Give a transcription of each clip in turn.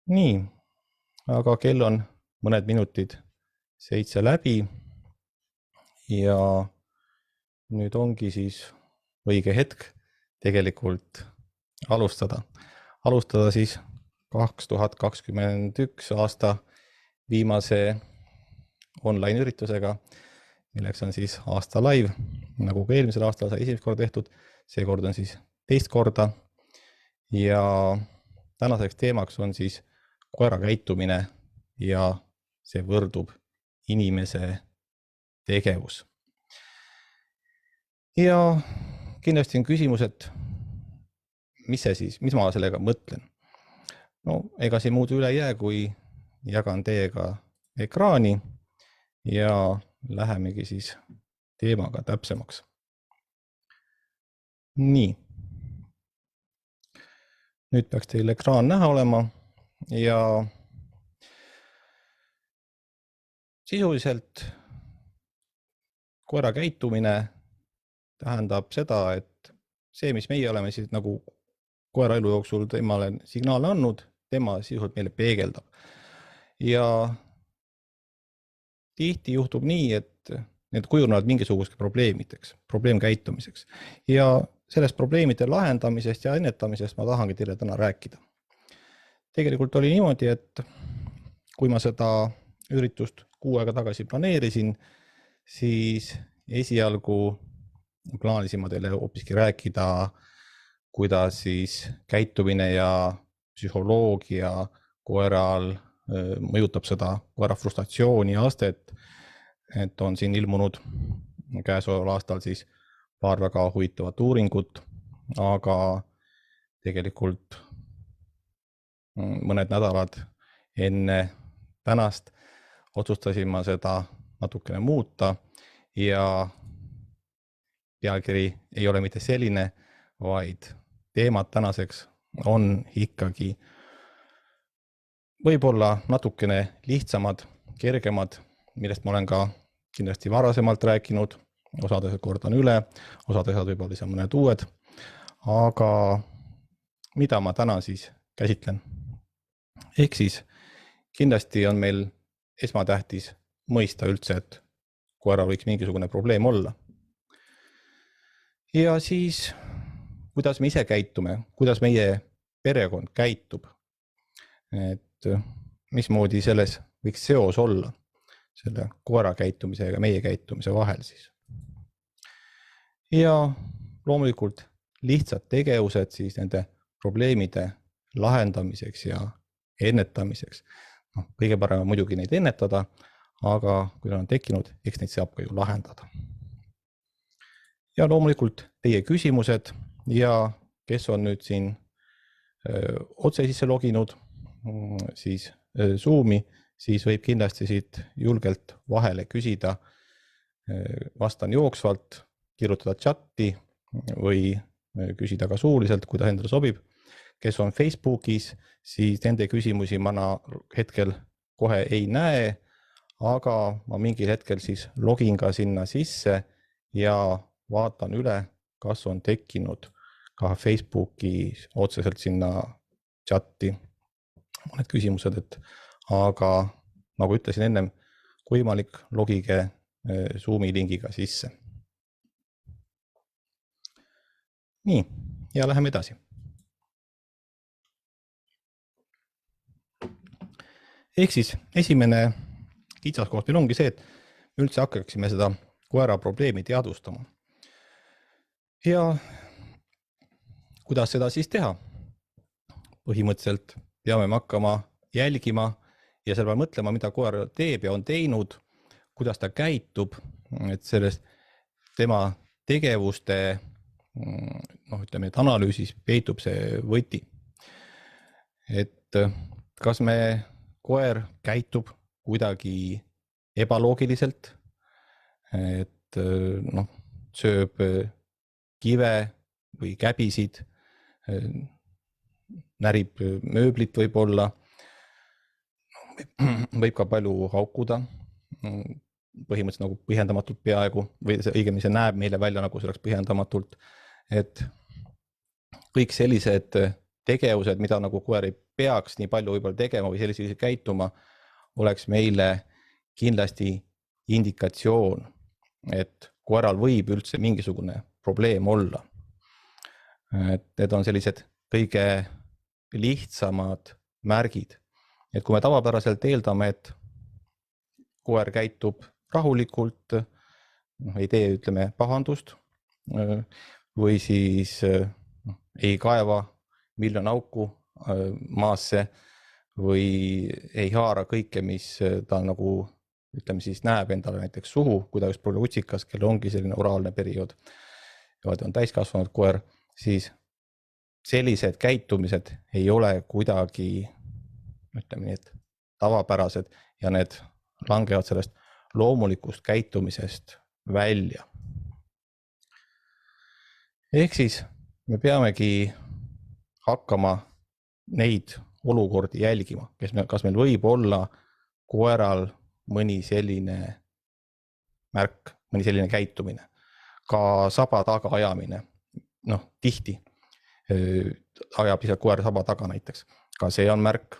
Nii, aga kell on mõned minutid 7 läbi ja nüüd ongi siis õige hetk tegelikult alustada. Alustada siis 2021 aasta viimase online üritusega, milleks on siis aasta live, nagu ka eelmisel aastal sai esimest korda tehtud, seekord on siis teist korda ja tänaseks teemaks on siis koera käitumine ja see võrdub inimese tegevus. Ja kindlasti on küsimus, et mis ma sellega mõtlen? No ega siin muud üle jää, kui jagan teiega ekraani ja lähemegi siis teemaga täpsemaks. Nii. Nüüd peaks teil ekraan näha olema ja sisuliselt koera käitumine tähendab seda, et see, mis meie oleme siis nagu koera elu jooksul temale signaale andnud, tema sisuliselt meile peegeldab. Ja tihti juhtub nii, et need kujunevad mingisuguseks probleemideks, probleemkäitumiseks. Ja sellest probleemide lahendamisest ja ennetamisest ma tahangi teile täna rääkida. Tegelikult oli niimoodi, et kui ma seda üritust 6 aega tagasi planeerisin, siis esialgu plaanisin ma teile hoopiski rääkida, kuidas siis käitumine ja psühholoogia koeral mõjutab seda koera frustratsiooni astet, et on siin ilmunud käesoleval aastal siis paar väga huvitavat uuringut, aga tegelikult mõned nädalad enne tänast otsustasin ma seda natukene muuta ja pealkiri ei ole mitte selline, vaid teemad tänaseks on ikkagi võib-olla natukene lihtsamad, kergemad, millest ma olen ka kindlasti varasemalt rääkinud, osades kordan üle, osades võib-olla lihtsalt mõned uued, aga mida ma täna siis käsitlen? Ehk siis kindlasti on meil esmatähtis mõista üldse, et koeral võiks mingisugune probleem olla. Ja siis, kuidas me ise käitume, kuidas meie perekond käitub, et mismoodi selles võiks seos olla selle koera käitumise ja meie käitumise vahel siis. Ja loomulikult lihtsad tegevused siis nende probleemide lahendamiseks ja ennetamiseks. Kõige parem on muidugi neid ennetada, aga kui on tekkinud, eks neid saab ka ju lahendada. Ja loomulikult teie küsimused ja kes on nüüd siin otse sisse loginud siis Zoomi, siis võib kindlasti siit julgelt vahele küsida, vastan jooksvalt, kirjutada chatti või küsida ka suuliselt, kui ta endale sobib. Kes on Facebookis, siis nende küsimusi ma hetkel kohe ei näe, aga ma mingil hetkel siis login ka sinna sisse ja vaatan üle, kas on tekkinud ka Facebookis otseselt sinna chatti mõned küsimused, aga nagu ütlesin ennem, kui võimalik, logige Zoomi lingiga sisse. Nii, ja läheme edasi. Ehk siis esimene kitsaskoht meil ongi see, et me üldse hakkaksime seda koera probleemi teadvustama. Ja kuidas seda siis teha? Põhimõtteliselt peame hakkama jälgima ja selle peale mõtlema, mida koer teeb ja on teinud, kuidas ta käitub, et sellest tema tegevuste ütleme, et analüüsis peitub see võti. Et kas me koer käitub kuidagi ebaloogiliselt, et sööb kive või käbisid, närib mööblit võib-olla, võib ka palju haukuda, põhimõtteliselt nagu põhjendamatult peaaegu, või õigemini see näeb meile välja nagu see oleks põhjendamatult, et kõik sellised tegevused, mida nagu koer ei peaks nii palju võib-olla tegema või selliselt käituma, oleks meile kindlasti indikatsioon, et koeral võib üldse mingisugune probleem olla. Et need on sellised kõige lihtsamad märgid. Et kui me tavapäraselt eeldame, et koer käitub rahulikult, ei tee, ütleme, pahandust või siis ei kaeva miljon auku maasse või ei haara kõike, mis ta nagu, ütleme siis, näeb endale näiteks suhu, kui ta just pole utsikas, kellel ongi selline oraalne periood ja ta on täiskasvanud koer, siis sellised käitumised ei ole kuidagi, ütleme nii, et tavapärased ja need langevad sellest loomulikust käitumisest välja. Ehk siis me peamegi hakkama neid olukordi jälgima, kas meil võib olla koeral mõni selline märk, mõni selline käitumine, ka saba taga ajamine, tihti ajab ise koer saba taga näiteks, ka see on märk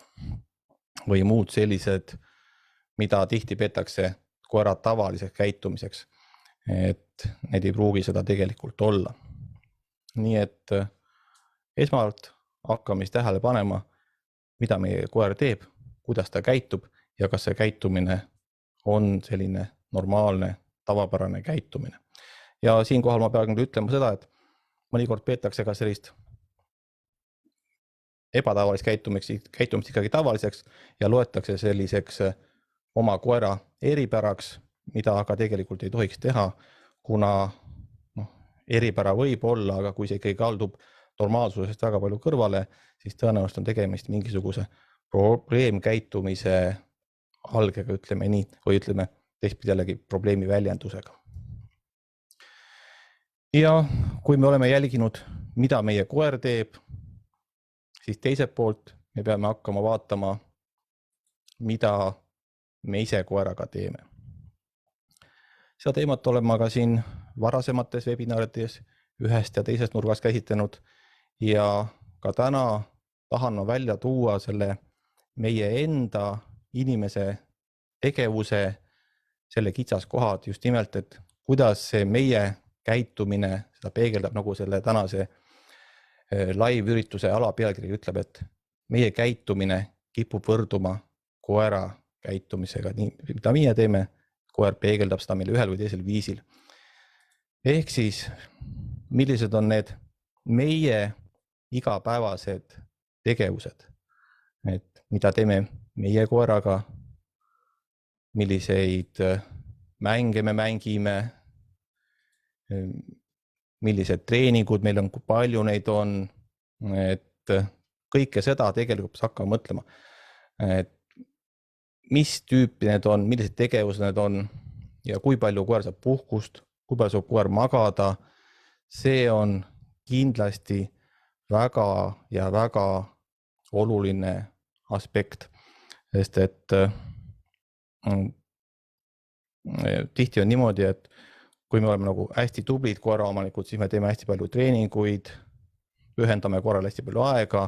või muud sellised, mida tihti peetakse koera tavaliseks käitumiseks, et need ei pruugi seda tegelikult olla. Nii et esmalt hakkame siis tähele panema, mida meie koer teeb, kuidas ta käitub ja kas see käitumine on selline normaalne, tavapärane käitumine. Ja siinkohal ma pean ütlema seda, et mõnikord peetakse ka sellist ebatavalist käitumist ikkagi tavaliseks ja loetakse selliseks oma koera eripäraks, mida aga tegelikult ei tohiks teha, kuna eripära võib olla, aga kui see ikkagi kaldub normaalsusest väga palju kõrvale, siis tõenäoliselt on tegemist mingisuguse probleemkäitumise algega, ütleme nii, või ütleme teistpidi jällegi probleemi väljendusega. Ja kui me oleme jälginud, mida meie koer teeb, siis teiselt poolt me peame hakkama vaatama, mida me ise koeraga teeme. Seda teemat olen ma ka siin varasemates webinarides ühest ja teisest nurgast käsitlenud ja ka täna tahan ma välja tuua selle meie enda inimese tegevuse, selle kitsaskohad just nimelt, et kuidas see meie käitumine, seda peegeldab nagu selle tänase live-ürituse alapealkiri ütleb, et meie käitumine kipub võrduma koera käitumisega, mida meie teeme, koer peegeldab seda meile ühel või teisel viisil. Ehk siis, millised on need meie igapäevased tegevused, et mida teeme meie koeraga, milliseid mänge me mängime, millised treeningud meil on, kui palju neid on, et kõike seda tegelikult hakkama mõtlema, et mis tüüpi need on, millised tegevused need on ja kui palju koer saab puhkust, kui palju saab koer magada, see on kindlasti väga ja väga oluline aspekt, sest et tihti on niimoodi, et kui me oleme nagu hästi tublid koeraomanikud, siis me teeme hästi palju treeninguid, pühendame koerale hästi palju aega,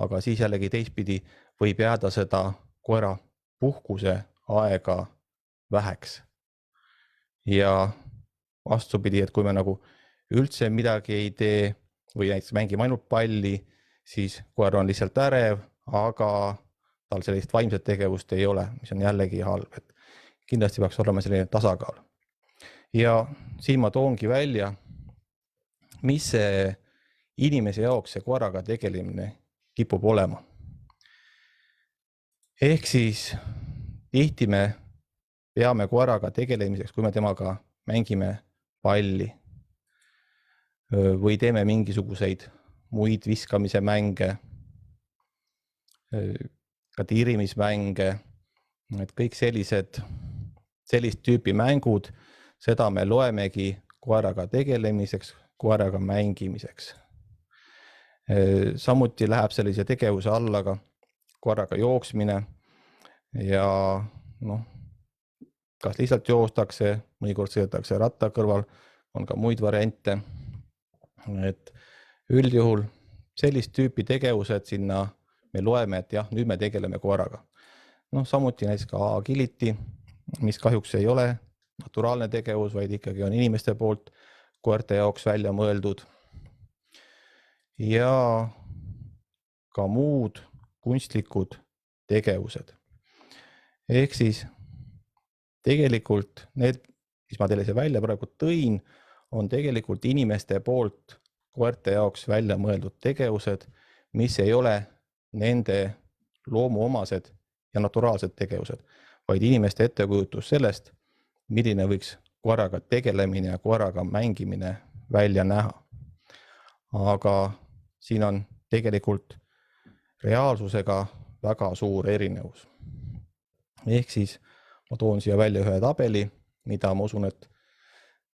aga siis jällegi teistpidi võib jääda seda koera puhkuse aega väheks. Ja vastupidi, et kui me nagu üldse midagi ei tee või näiteks mängime ainult palli, siis koer on lihtsalt ärev, aga tal sellist vaimset tegevust ei ole, mis on jällegi halb. Et kindlasti peaks olema selline tasakaal. Ja siin ma toongi välja, mis see inimese jaoks see koeraga tegelemine kipub olema. Ehk siis tihti me peame koeraga tegelemiseks, kui me temaga mängime palli või teeme mingisuguseid muid viskamise mänge, ka tirimismänge, et kõik sellist tüüpi mängud, seda me loemegi koeraga tegelemiseks, koeraga mängimiseks. Samuti läheb sellise tegevuse alla ka koeraga jooksmine ja kas lihtsalt joostakse, mõnikord sõidetakse ratta kõrval, on ka muid variante. Et üldjuhul sellist tüüpi tegevused sinna me loeme, et jah, nüüd me tegeleme koeraga. Samuti näiteks ka agility, mis kahjuks ei ole naturaalne tegevus, vaid ikkagi on inimeste poolt koerte jaoks välja mõeldud. Ja ka muud kunstlikud tegevused. Ehk siis tegelikult need, mis ma teile see välja praegu tõin, on tegelikult inimeste poolt koerte jaoks välja mõeldud tegevused, mis ei ole nende loomuomased ja naturaalsed tegevused, vaid inimeste ettekujutus sellest, milline võiks koeraga tegelemine ja koeraga mängimine välja näha. Aga siin on tegelikult reaalsusega väga suur erinevus. Ehk siis ma toon siia välja ühe tabeli, mida ma usun, et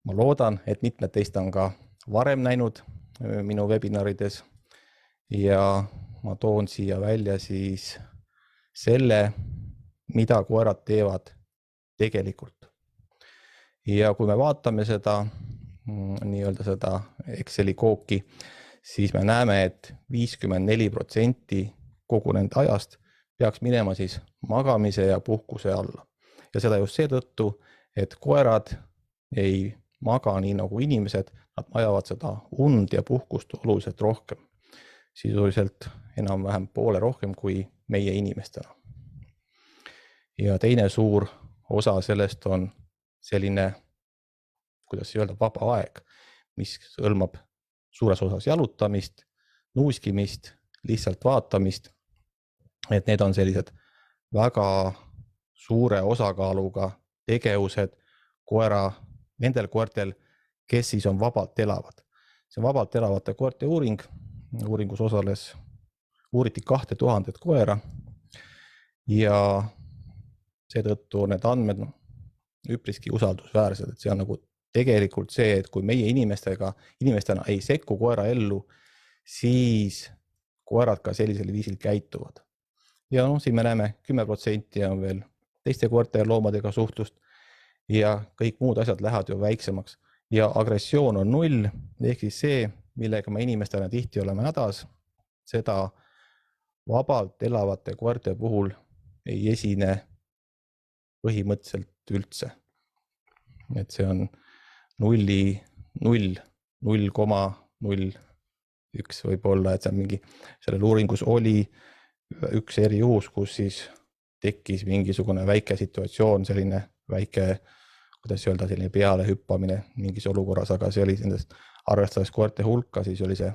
ma loodan, et mitmed teist on ka varem näinud minu webinarides ja ma toon siia välja siis selle, mida koerad teevad tegelikult. Ja kui me vaatame seda nii-öelda seda Exceli kooki, siis me näeme, et 54% kogu nende ajast peaks minema siis magamise ja puhkuse alla. Ja seda just seetõttu, et koerad ei maga nii nagu inimesed, nad vajavad seda und ja puhkust oluliselt rohkem. Sisuliselt enam-vähem poole rohkem kui meie inimestena. Ja teine suur osa sellest on selline, kuidas öelda, vaba aeg, mis hõlmab suures osas jalutamist, nuuskimist, lihtsalt vaatamist. Et need on sellised väga suure osakaaluga tegevused nendel koertel, kes siis on vabalt elavad. See vabalt elavate koerte uuringus uuriti 2000 koera ja seetõttu need andmed üpriski usaldusväärsed, et see on nagu tegelikult see, et kui meie inimestena ei sekku koera ellu, siis koerad ka sellisel viisil käituvad. Ja siin me näeme 10% on veel teiste koerte ja loomadega suhtlust ja kõik muud asjad lähevad ju väiksemaks. Ja agressioon on 0, ehk siis see, millega me inimestena tihti oleme hädas, seda vabalt elavate koerte puhul ei esine põhimõtteliselt üldse. Et see on 0,01 võib-olla, et see on mingi, sellel uuringus oli üks erijuhus, kus siis tekkis mingisugune väike situatsioon, selline väike, kuidas öelda, selline peale hüppamine mingis olukorras, aga see oli nendest arvestades koerte hulka, siis oli see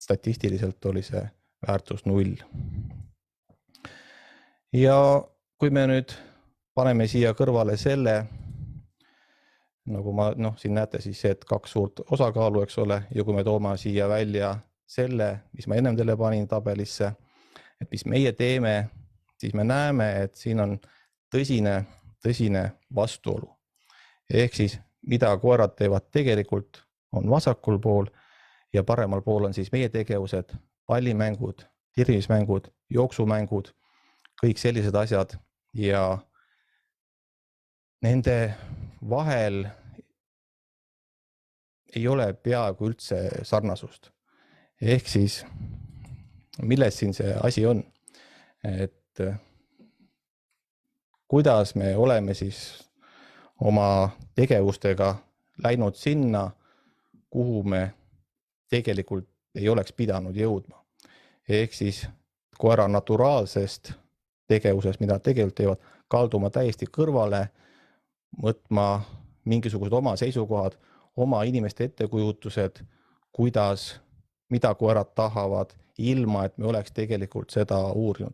statistiliselt oli see väärtus 0. Ja kui me nüüd paneme siia kõrvale selle, nagu ma, siin näete siis see, et 2 suurt osakaalu, eks ole, ja kui me toome siia välja selle, mis ma ennem teile panin tabelisse, et mis meie teeme, siis me näeme, et siin on tõsine vastuolu. Ehk siis, mida koerad teevad tegelikult, on vasakul pool ja paremal pool on siis meie tegevused, pallimängud, tirmismängud, jooksumängud, kõik sellised asjad ja nende vahel ei ole peaaegu üldse sarnasust. Ehk siis, milles siin see asi on? Et kuidas me oleme siis oma tegevustega läinud sinna, kuhu me tegelikult ei oleks pidanud jõudma. Ehk siis koera naturaalsest tegevusest, mida tegelikult teevad, kalduma täiesti kõrvale, mõtma mingisugused oma seisukohad, oma inimeste ettekujutused, mida koerad tahavad, ilma et me oleks tegelikult seda uurinud.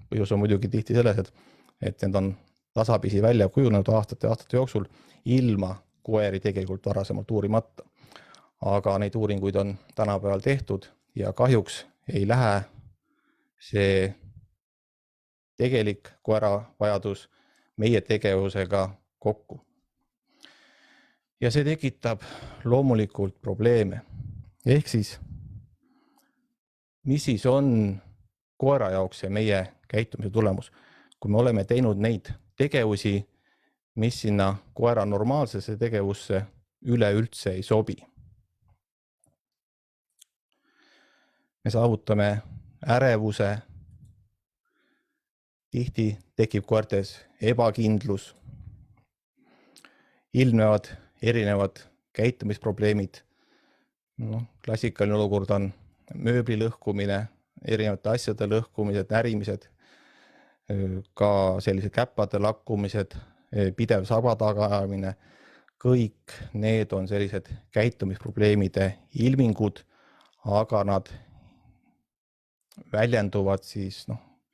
Põhjus on muidugi tihti selles, et need on tasapisi välja kujunenud aastate jooksul ilma koeri tegelikult varasemalt uurimata. Aga neid uuringuid on tänapäeval tehtud ja kahjuks ei lähe see tegelik koera vajadus meie tegevusega kokku. Ja see tekitab loomulikult probleeme. Ehk siis, mis siis on koera jaoks ja meie käitumise tulemus? Kui me oleme teinud neid tegevusi, mis sinna koera normaalsesse tegevusse üleüldse ei sobi. me saavutame ärevuse, tihti tekib koertes ebakindlus, ilmnevad erinevad käitumisprobleemid. Klassikaline olukord on mööbli lõhkumine, erinevate asjade lõhkumised, närimised, ka sellised käppade lakkumised, pidev saba tagaajamine. Kõik need on sellised käitumisprobleemide ilmingud, aga nad väljenduvad siis,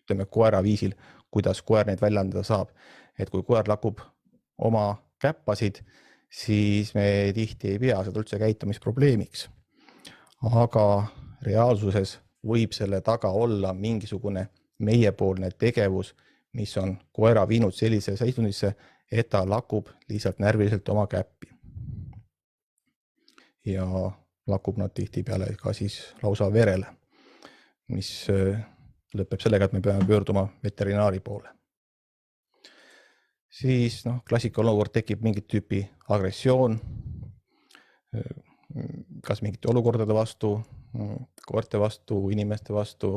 ütleme koera viisil, kuidas koer neid väljendada saab. Et kui koer lakub oma käppasid, siis me tihti ei pea seda üldse käitumisprobleemiks. Aga reaalsuses võib selle taga olla mingisugune meiepoolne tegevus, mis on koera viinud sellise seisundisse, et ta lakub lihtsalt närviliselt oma käppi. Ja lakub nad tihtipeale ka siis lausa verele, mis lõpeb sellega, et me peame pöörduma veterinaari poole. Siis klassikaline olukord tekib mingit tüüpi agressioon, kas mingite olukordade vastu, koerte vastu, inimeste vastu,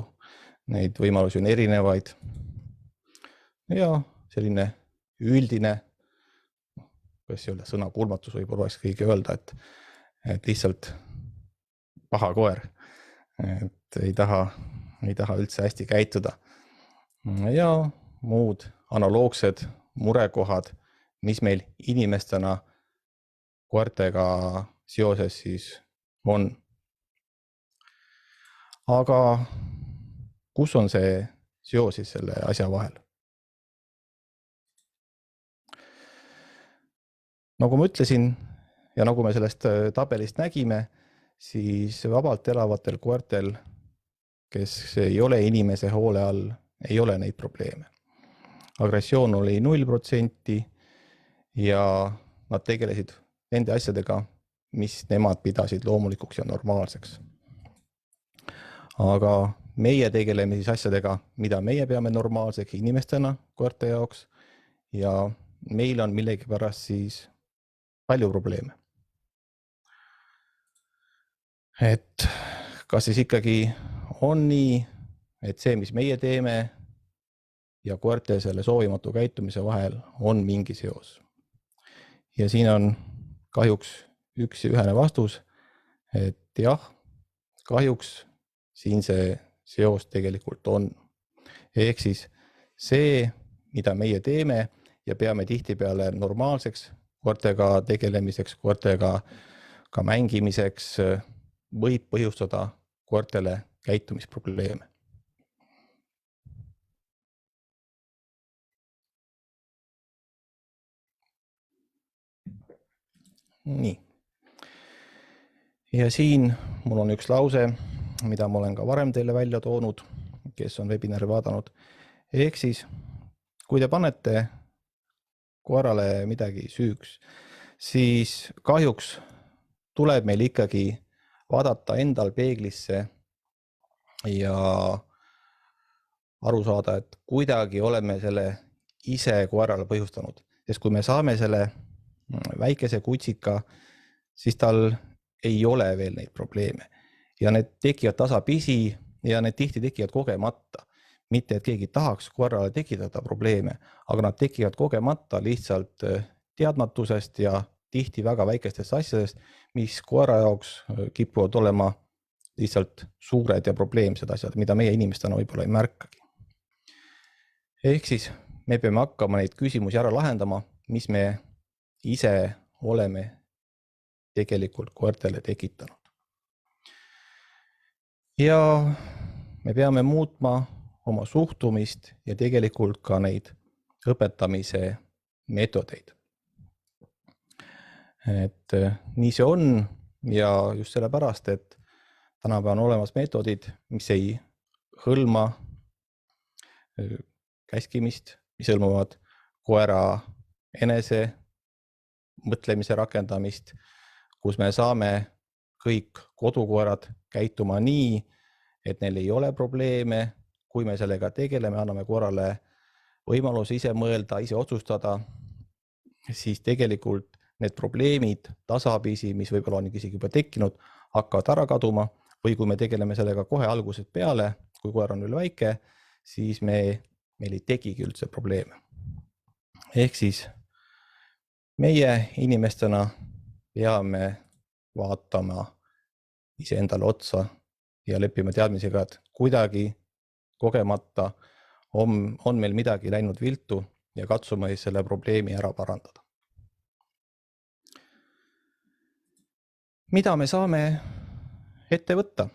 neid võimalusi on erinevaid. Ja selline üldine, kas ei ole sõna kuulmatus, võib-olla oleks kõige öelda, et lihtsalt paha koer, et ei taha üldse hästi käituda. Ja muud analoogsed murekohad, mis meil inimestena koertega seoses siis on. Aga kus on see seos siis selle asja vahel? Nagu ma ütlesin ja nagu me sellest tabelist nägime, siis vabalt elavatel koertel, kes ei ole inimese hoole all, ei ole neid probleeme. Agressioon oli 0% ja nad tegelesid nende asjadega, mis nemad pidasid loomulikuks ja normaalseks. Aga meie tegeleme siis asjadega, mida meie peame normaalseks inimestena koerte jaoks ja meil on millegipärast siis palju probleeme. Et kas siis ikkagi on nii, et see, mis meie teeme ja koerte selle soovimatu käitumise vahel on mingi seos. Ja siin on kahjuks üks ja ühene vastus, et jah, kahjuks siin see seos tegelikult on. Ehk siis see, mida meie teeme ja peame tihtipeale normaalseks koertega tegelemiseks, koertega ka mängimiseks, võib põhjustada koertele käitumisprobleeme. Nii. Ja siin mul on üks lause, mida ma olen ka varem teile välja toonud, kes on webinari vaadanud. Ehk siis, kui te panete koerale midagi süüks, siis kahjuks tuleb meil ikkagi vaadata endal peeglisse ja aru saada, et kuidagi oleme selle ise koerale põhjustanud. Sest kui me saame selle väikese kutsika, siis tal ei ole veel neid probleeme. Ja need tekivad tasapisi ja need tihti tekivad kogemata. Mitte, et keegi tahaks koerale tekitada probleeme, aga nad tekivad kogemata lihtsalt teadmatusest ja tihti väga väikestest asjadest, mis koera jaoks kipuvad olema lihtsalt suured ja probleemsed asjad, mida meie inimestena võib-olla ei märkagi. Ehk siis me peame hakkama neid küsimusi ära lahendama, mis me ise oleme tegelikult koertele tekitanud. Ja me peame muutma oma suhtumist ja tegelikult ka neid õpetamise meetodeid. Et nii see on ja just sellepärast, et tänapäeval on olemas meetodid, mis ei hõlma käskimist, mis hõlmavad koera enese mõtlemise rakendamist, kus me saame kõik kodukoerad käituma nii, et neil ei ole probleeme. Kui me sellega tegeleme, anname koerale võimaluse ise mõelda, ise otsustada, siis tegelikult need probleemid tasapisi, mis võib-olla on isegi juba tekkinud, hakkavad ära kaduma või kui me tegeleme sellega kohe algusest peale, kui koer on veel väike, siis meil ei tekigi üldse probleeme. Ehk siis meie inimestena peame vaatama iseendale otsa ja leppima teadmisega, et kuidagi kogemata on meil midagi läinud viltu ja katsuma selle probleemi ära parandada. Mida me saame ette võtta?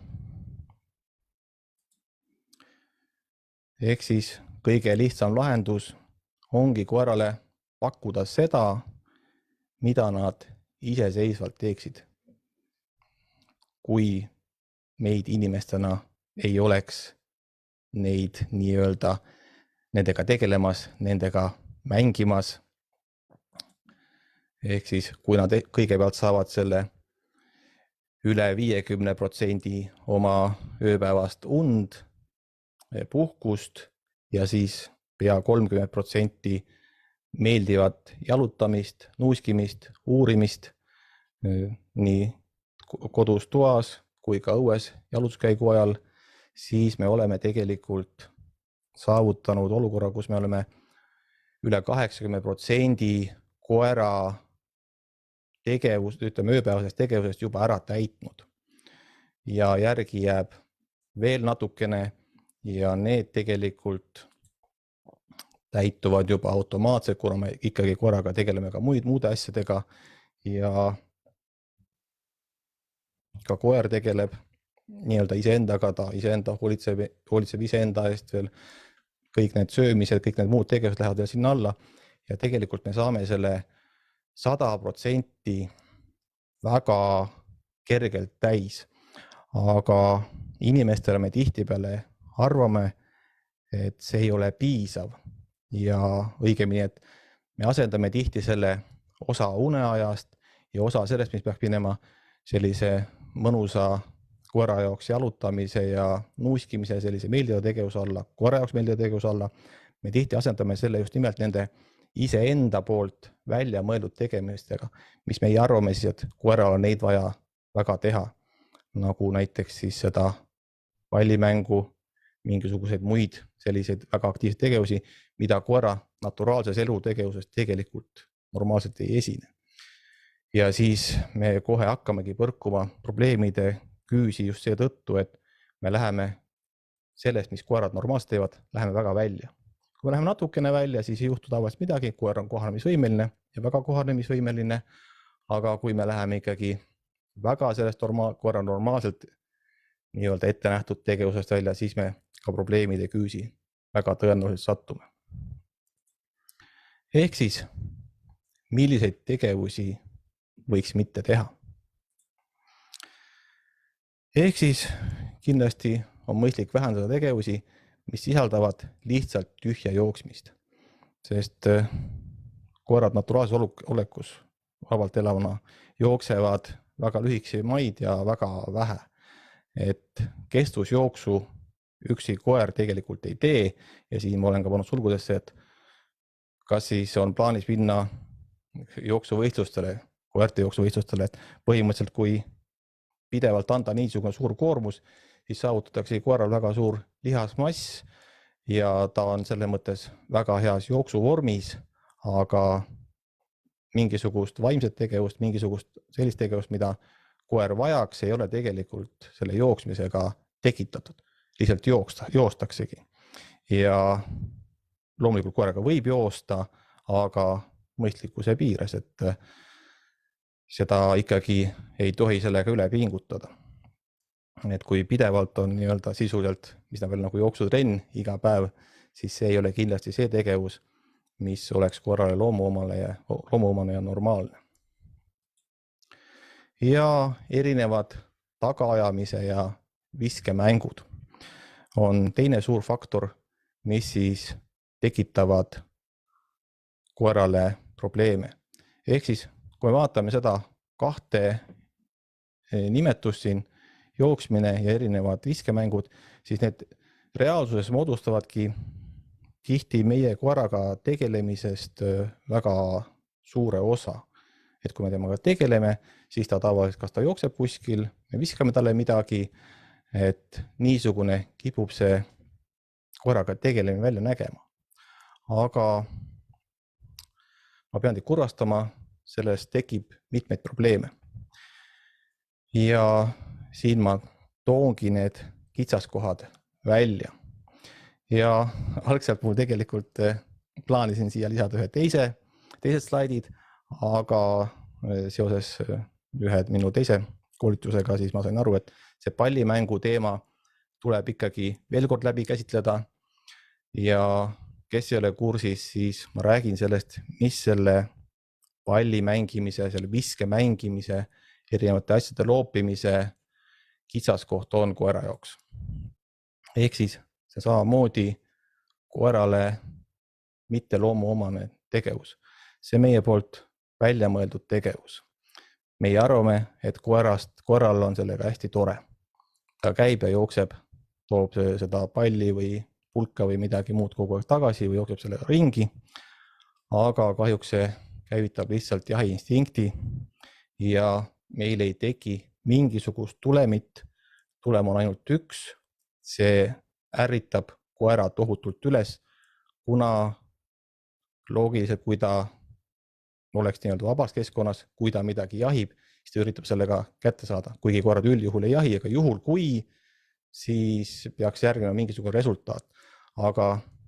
Ehk siis kõige lihtsam lahendus ongi koerale pakkuda seda, mida nad iseseisvalt teeksid. Kui meid inimestena ei oleks neid nii-öelda nendega tegelemas, nendega mängimas. Ehk siis, kui nad kõigepealt saavad selle üle 50% oma ööpäevast und, puhkust ja siis pea 30% meeldivat jalutamist, nuuskimist, uurimist nii kodus toas kui ka õues jalutuskäigu ajal, siis me oleme tegelikult saavutanud olukorra, kus me oleme üle 80% koera tegevust, ütleme ööpäevasest tegevusest juba ära täitnud. Ja järgi jääb veel natukene ja need tegelikult täituvad juba automaatselt, kuna me ikkagi koeraga tegeleme ka muude asjadega ja ka koer tegeleb nii-öelda iseendaga, ta iseenda hoolitseb iseenda eest veel, kõik need söömised, kõik need muud tegevused lähevad veel sinna alla ja tegelikult me saame selle 100% väga kergelt täis, aga inimestele me tihtipeale arvame, et see ei ole piisav ja õigemini, et me asendame tihti selle osa uneajast ja osa sellest, mis peaks minema sellise mõnusa koera jaoks jalutamise ja nuuskimise sellise meeldiva tegevuse alla, koera jaoks meeldiva tegevuse alla. Me tihti asendame selle just nimelt nende iseenda poolt välja mõeldud tegemistega, mis meie arvame siis, et koeral on neid vaja väga teha, nagu näiteks siis seda pallimängu, mingisuguseid muid selliseid väga aktiivseid tegevusi, mida koera naturaalses elutegevuses tegelikult normaalselt ei esine. Ja siis me kohe hakkamegi põrkuma probleemide küüsi just seetõttu, et me läheme sellest, mis koerad normaalselt teevad, läheme väga välja. Kui me läheme natukene välja, siis ei juhtu tavaliselt midagi, koer on kohanemisvõimeline ja väga kohanemisvõimeline, aga kui me läheme ikkagi väga sellest koera normaalselt nii-öelda ette nähtud tegevusest välja, siis me ka probleemide küüsi väga tõenäoliselt sattume. Ehk siis, milliseid tegevusi võiks mitte teha? Ehk siis kindlasti on mõistlik vähendada tegevusi, mis sisaldavad lihtsalt tühja jooksmist, sest koerad naturaalses olekus vabalt elavana jooksevad väga lühikesi maid ja väga vähe. Et kestvusjooksu üksi koer tegelikult ei tee ja siin ma olen ka pannud sulgudesse, et kas siis on plaanis minna jooksuvõistlustele, koerte jooksuvõistlustele, et põhimõtteliselt kui pidevalt anda niisugune suur koormus, siis saavutatakse koeral väga suur lihasmass ja ta on selles mõttes väga heas jooksuvormis, aga mingisugust vaimset tegevust, mingisugust sellist tegevust, mida koer vajaks, ei ole tegelikult selle jooksmisega tekitatud. Lihtsalt joostaksegi. Ja loomulikult koeraga võib joosta, aga mõistlikkuse piires, et seda ikkagi ei tohi sellega üle pingutada. Et kui pidevalt on nii-öelda sisuliselt, mis on veel nagu jooksutrenn iga päev, siis see ei ole kindlasti see tegevus, mis oleks koerale loomuomane ja normaalne. Ja erinevad tagaajamise ja viskemängud on teine suur faktor, mis siis tekitavad koerale probleeme. Ehk siis, kui me vaatame seda kahte nimetust siin, jooksmine ja erinevad viskemängud, siis need reaalsuses moodustavadki tihti meie koeraga tegelemisest väga suure osa. Et kui me temaga tegeleme, siis ta tavaliselt, kas ta jookseb kuskil, me viskame talle midagi, et niisugune kipub see koeraga tegelemine välja nägema. Aga ma pean teid kurvastama, sellest tekib mitmeid probleeme. Ja siin ma toongi need kitsaskohad välja. Ja algselt mul tegelikult plaanisin siia lisada ühe teised slaidid, aga seoses ühe minu teise koolitusega siis ma sain aru, et see pallimängu teema tuleb ikkagi veel kord läbi käsitleda. Ja kes ei ole kursis, siis ma räägin sellest, mis selle palli mängimise, selle viske mängimise, erinevate asjade loopimise kitsaskoht on koera jaoks. Ehk siis see samamoodi koerale mitte loomuomane tegevus. See meie poolt välja mõeldud tegevus. Meie arvame, et koeral on sellega hästi tore. Ta käib ja jookseb, toob seda palli või pulka või midagi muud kogu aeg tagasi või jookseb sellega ringi. Aga kahjuks see käivitab lihtsalt jahiinstinkti ja meil ei teki mingisugust tulemit. Tulem on ainult üks. See ärritab koera tohutult üles, kuna loogiliselt, kui ta oleks nii-öelda vabas keskkonnas, kui ta midagi jahib, siis ta üritab sellega kätte saada. Kuigi koerad üldjuhul ei jahi, aga juhul kui, siis peaks järgnema mingisugune resultaat. Aga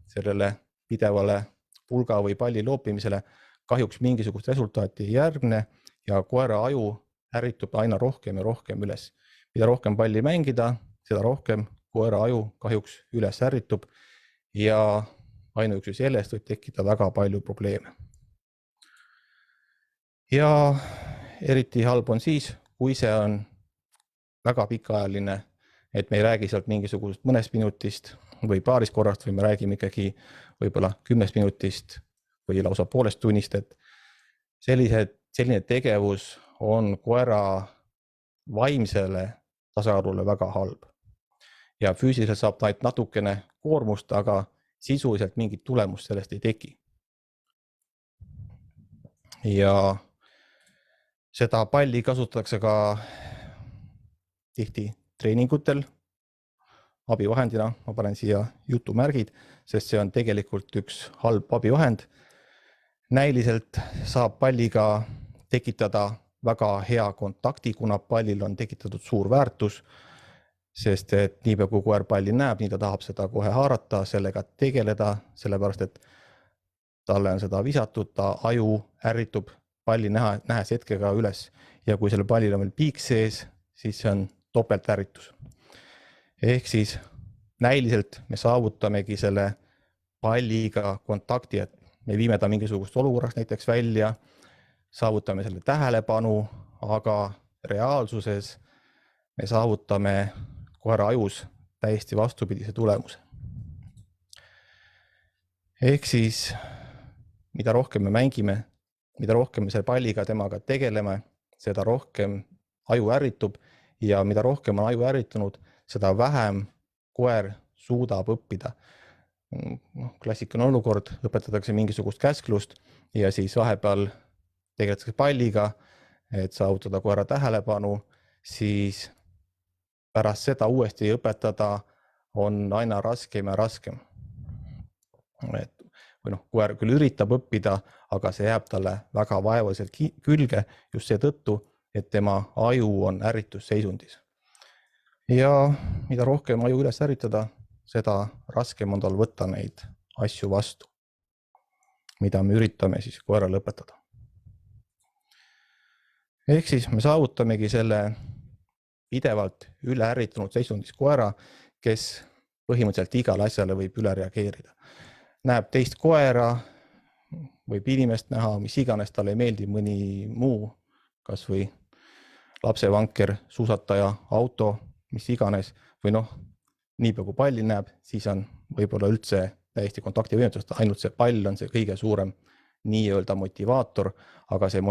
sellele pidevale pulga või palli loopimisele kahjuks mingisugust resultaati ei järgne ja koera aju ärritub aina rohkem ja rohkem üles. Mida rohkem palli mängida, seda rohkem koera aju kahjuks üles ärritub ja ainuüksi sellest võib tekkida väga palju probleeme. Ja eriti halb on siis, kui see on väga pikaajaline, et me ei räägi sealt mingisugusest mõnest minutist või paarist korrast või me räägime ikkagi võib-olla 10 minutist või lausa poolest tunnist, et selline tegevus on koera vaimsele tasakaalule väga halb. Ja füüsiliselt saab ta ainult natukene koormust, aga sisuliselt mingit tulemust sellest ei teki. Ja seda palli kasutatakse ka tihti treeningutel abivahendina. Ma panen siia jutumärgid, sest see on tegelikult üks halb abivahend. Näiliselt saab palliga tekitada väga hea kontakti, kuna pallil on tekitatud suur väärtus, sest et niipea kui koer palli näeb, nii ta tahab seda kohe haarata, sellega tegeleda, sellepärast et talle on seda visatud, ta aju ärritub palli nähes hetkega üles ja kui selle pallil on veel piik sees, siis see on topelt ärritus. Ehk siis näiliselt me saavutamegi selle palliga kontakti, et me viime ta mingisugust olukorrast näiteks välja, saavutame selle tähelepanu, aga reaalsuses me saavutame koera ajus täiesti vastupidise tulemuse. Ehk siis mida rohkem me mängime, mida rohkem me selle palliga temaga tegeleme, seda rohkem aju ärritub ja mida rohkem on aju ärritunud, seda vähem koer suudab õppida. Klassikaline olukord, õpetatakse mingisugust käsklust ja siis vahepeal tegeletakse palliga, et saavutada koera tähelepanu, siis pärast seda uuesti õpetada on aina raskem ja raskem. Koer küll üritab õppida, aga see jääb talle väga vaevaliselt külge just seetõttu, et tema aju on ärritusseisundis. Ja mida rohkem aju üles ärritada, seda raskem on tal võtta neid asju vastu, mida me üritame siis koerale õpetada. Ehk siis me saavutamegi selle pidevalt üle ärritunud seisundis koera, kes põhimõtteliselt igale asjale võib üle reageerida. Näeb teist koera, võib inimest näha, mis iganes talle ei meeldi, mõni muu, kas või lapsevanker, suusataja, auto, mis iganes, või niipea kui palli näeb, siis on võib-olla üldse täiesti kontaktivõimetusest, ainult see pall on see kõige suurem nii-öelda motivaator, aga see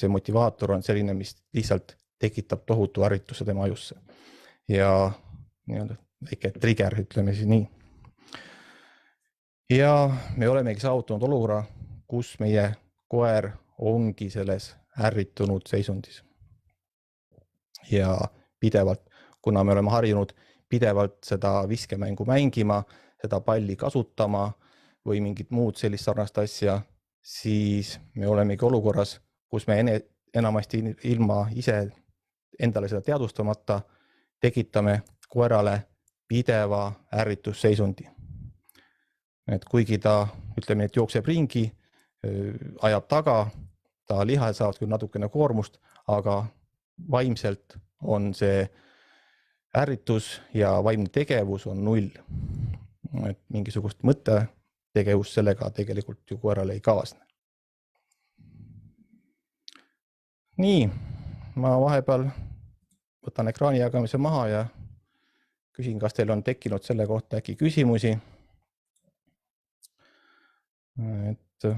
motivaator on selline, mis lihtsalt tekitab tohutu ärrituse tema ajusse. Ja väike trigger, ütleme siis nii. Ja me olemegi saavutanud olukorra, kus meie koer ongi selles ärritunud seisundis. Ja pidevalt, kuna me oleme harjunud pidevalt seda viskemängu mängima, seda palli kasutama või mingit muud sellist sarnast asja, siis me olemegi olukorras, kus me enamasti ilma ise endale seda teadvustamata tekitame koerale pideva ärritusseisundi. Et kuigi ta, ütleme, et jookseb ringi, ajab taga, ta lihad saavad küll natukene koormust, aga vaimselt on see ärritus ja vaimne tegevus on 0. Et mingisugust mõttetegevust sellega tegelikult ju koerale ei kaasne. Nii, ma vahepeal võtan ekraani jagamise maha ja küsin, kas teil on tekkinud selle kohta äkki küsimusi. Et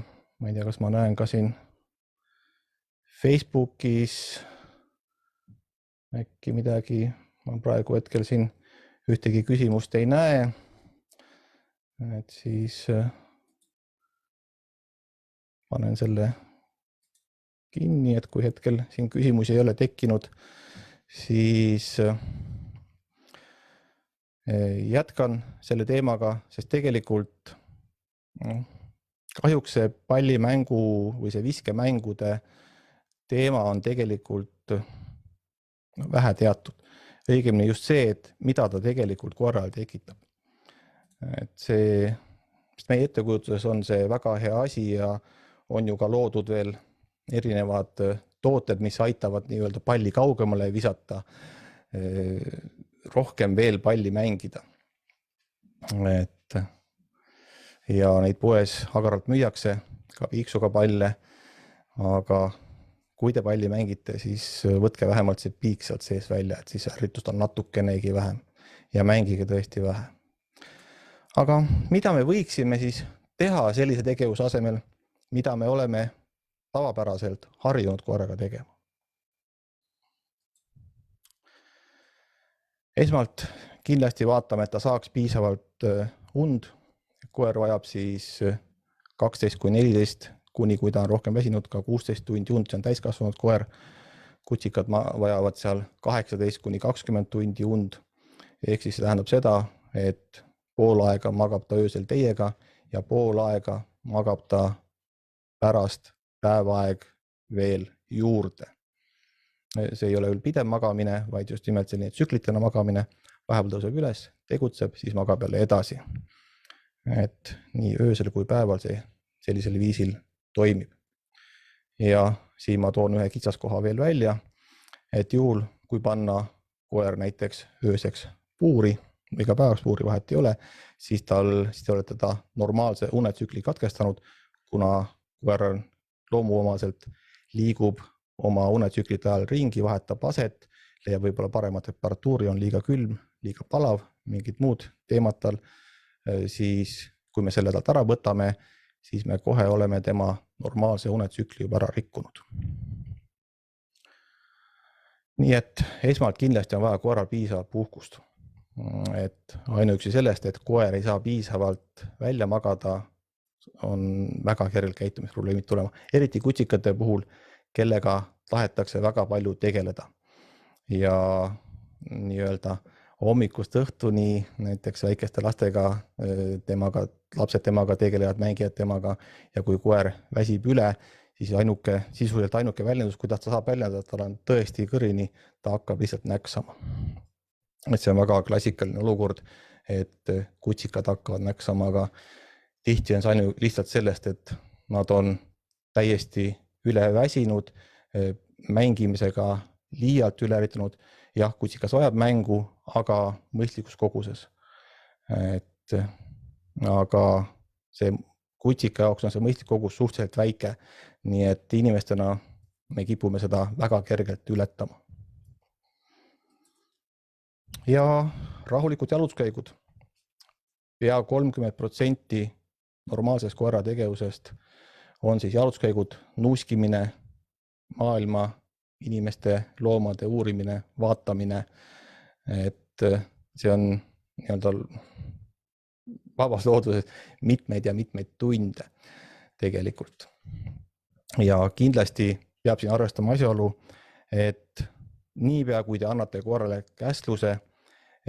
ma ei tea, kas ma näen ka siin Facebookis äkki midagi, ma praegu hetkel siin ühtegi küsimust ei näe. Et siis panen selle kinni, et kui hetkel siin küsimusi ei ole tekkinud, siis jätkan selle teemaga, sest tegelikult kahjuks see pallimängu või see viskemängude teema on tegelikult vähe teatud. Õigemini just see, et mida ta tegelikult koerale tekitab. Et see, meie ettekujutuses on see väga hea asi ja on ju ka loodud veel erinevad tooted, mis aitavad nii-öelda palli kaugemale visata, rohkem veel palli mängida. Et ja neid poes agaralt müüakse ka piiksuga palle, aga kui te palli mängite, siis võtke vähemalt see piik sealt sees välja, et siis ärritust on natukenegi vähem ja mängige tõesti vähe. Aga mida me võiksime siis teha sellise tegevuse asemel, mida me oleme tavapäraselt harjunud koeraga tegema? Esmalt kindlasti vaatame, et ta saaks piisavalt und. Koer vajab siis 12–14, kuni kui ta on rohkem väsinud, ka 16 tundi und, see on täiskasvanud koer. Kutsikad vajavad seal 18–20 tundi und. Ehk siis see tähendab seda, et pool aega magab ta öösel teiega ja pool aega magab ta pärast päevaaeg veel juurde. See ei ole küll pidev magamine, vaid just nimelt selline tsüklitena magamine. Vahepeal tõuseb üles, tegutseb, siis magab jälle edasi. Et nii öösel kui päeval see sellisel viisil toimib. Ja siin ma toon ühe kitsaskoha veel välja, et juhul, kui panna koer näiteks ööseks puuri või ka päevaks puuri, vahet ei ole, siis te olete ta normaalse unetsükli katkestanud, kuna koer loomuomaselt liigub oma unetsüklite ajal ringi, vahetab aset, leiab võib-olla paremat temperatuuri, on liiga külm, liiga palav, mingid muud teemad tal, siis kui me selle talt ära võtame, siis me kohe oleme tema normaalse unetsükli juba ära rikkunud. Nii et esmalt kindlasti on vaja koeral piisavalt puhkust. Et ainuüksi sellest, et koer ei saa piisavalt välja magada, on väga kergelt käitumisprobleemid tulema. Eriti kutsikate puhul, kellega tahetakse väga palju tegeleda. Ja nii-öelda hommikust õhtuni näiteks väikeste lastega, lapsed temaga tegelevad, mängijad temaga ja kui koer väsib üle, siis sisuliselt ainuke väljendus, kuidas ta saab väljendada, tal on tõesti kõrini, ta hakkab lihtsalt näksama. Et see on väga klassikaline olukord, et kutsikad hakkavad näksama, aga tihti on see lihtsalt sellest, et nad on täiesti üle väsinud, mängimisega liialt üle ärritunud. Jah, kutsikas vajab mängu, aga mõistlikus koguses. Aga see kutsika jaoks on see mõistlik kogus suhteliselt väike, nii et inimestena me kipume seda väga kergelt ületama. Ja rahulikud jalutuskäigud. Pea 30% normaalsest koera tegevusest on siis jalutuskäigud, nuuskimine, maailma, inimeste, loomade uurimine, vaatamine, et see on nii-öelda vabas looduses mitmeid ja mitmeid tunde tegelikult. Ja kindlasti peab siin arvestama asjaolu, et niipea, kui te annate koerale käskluse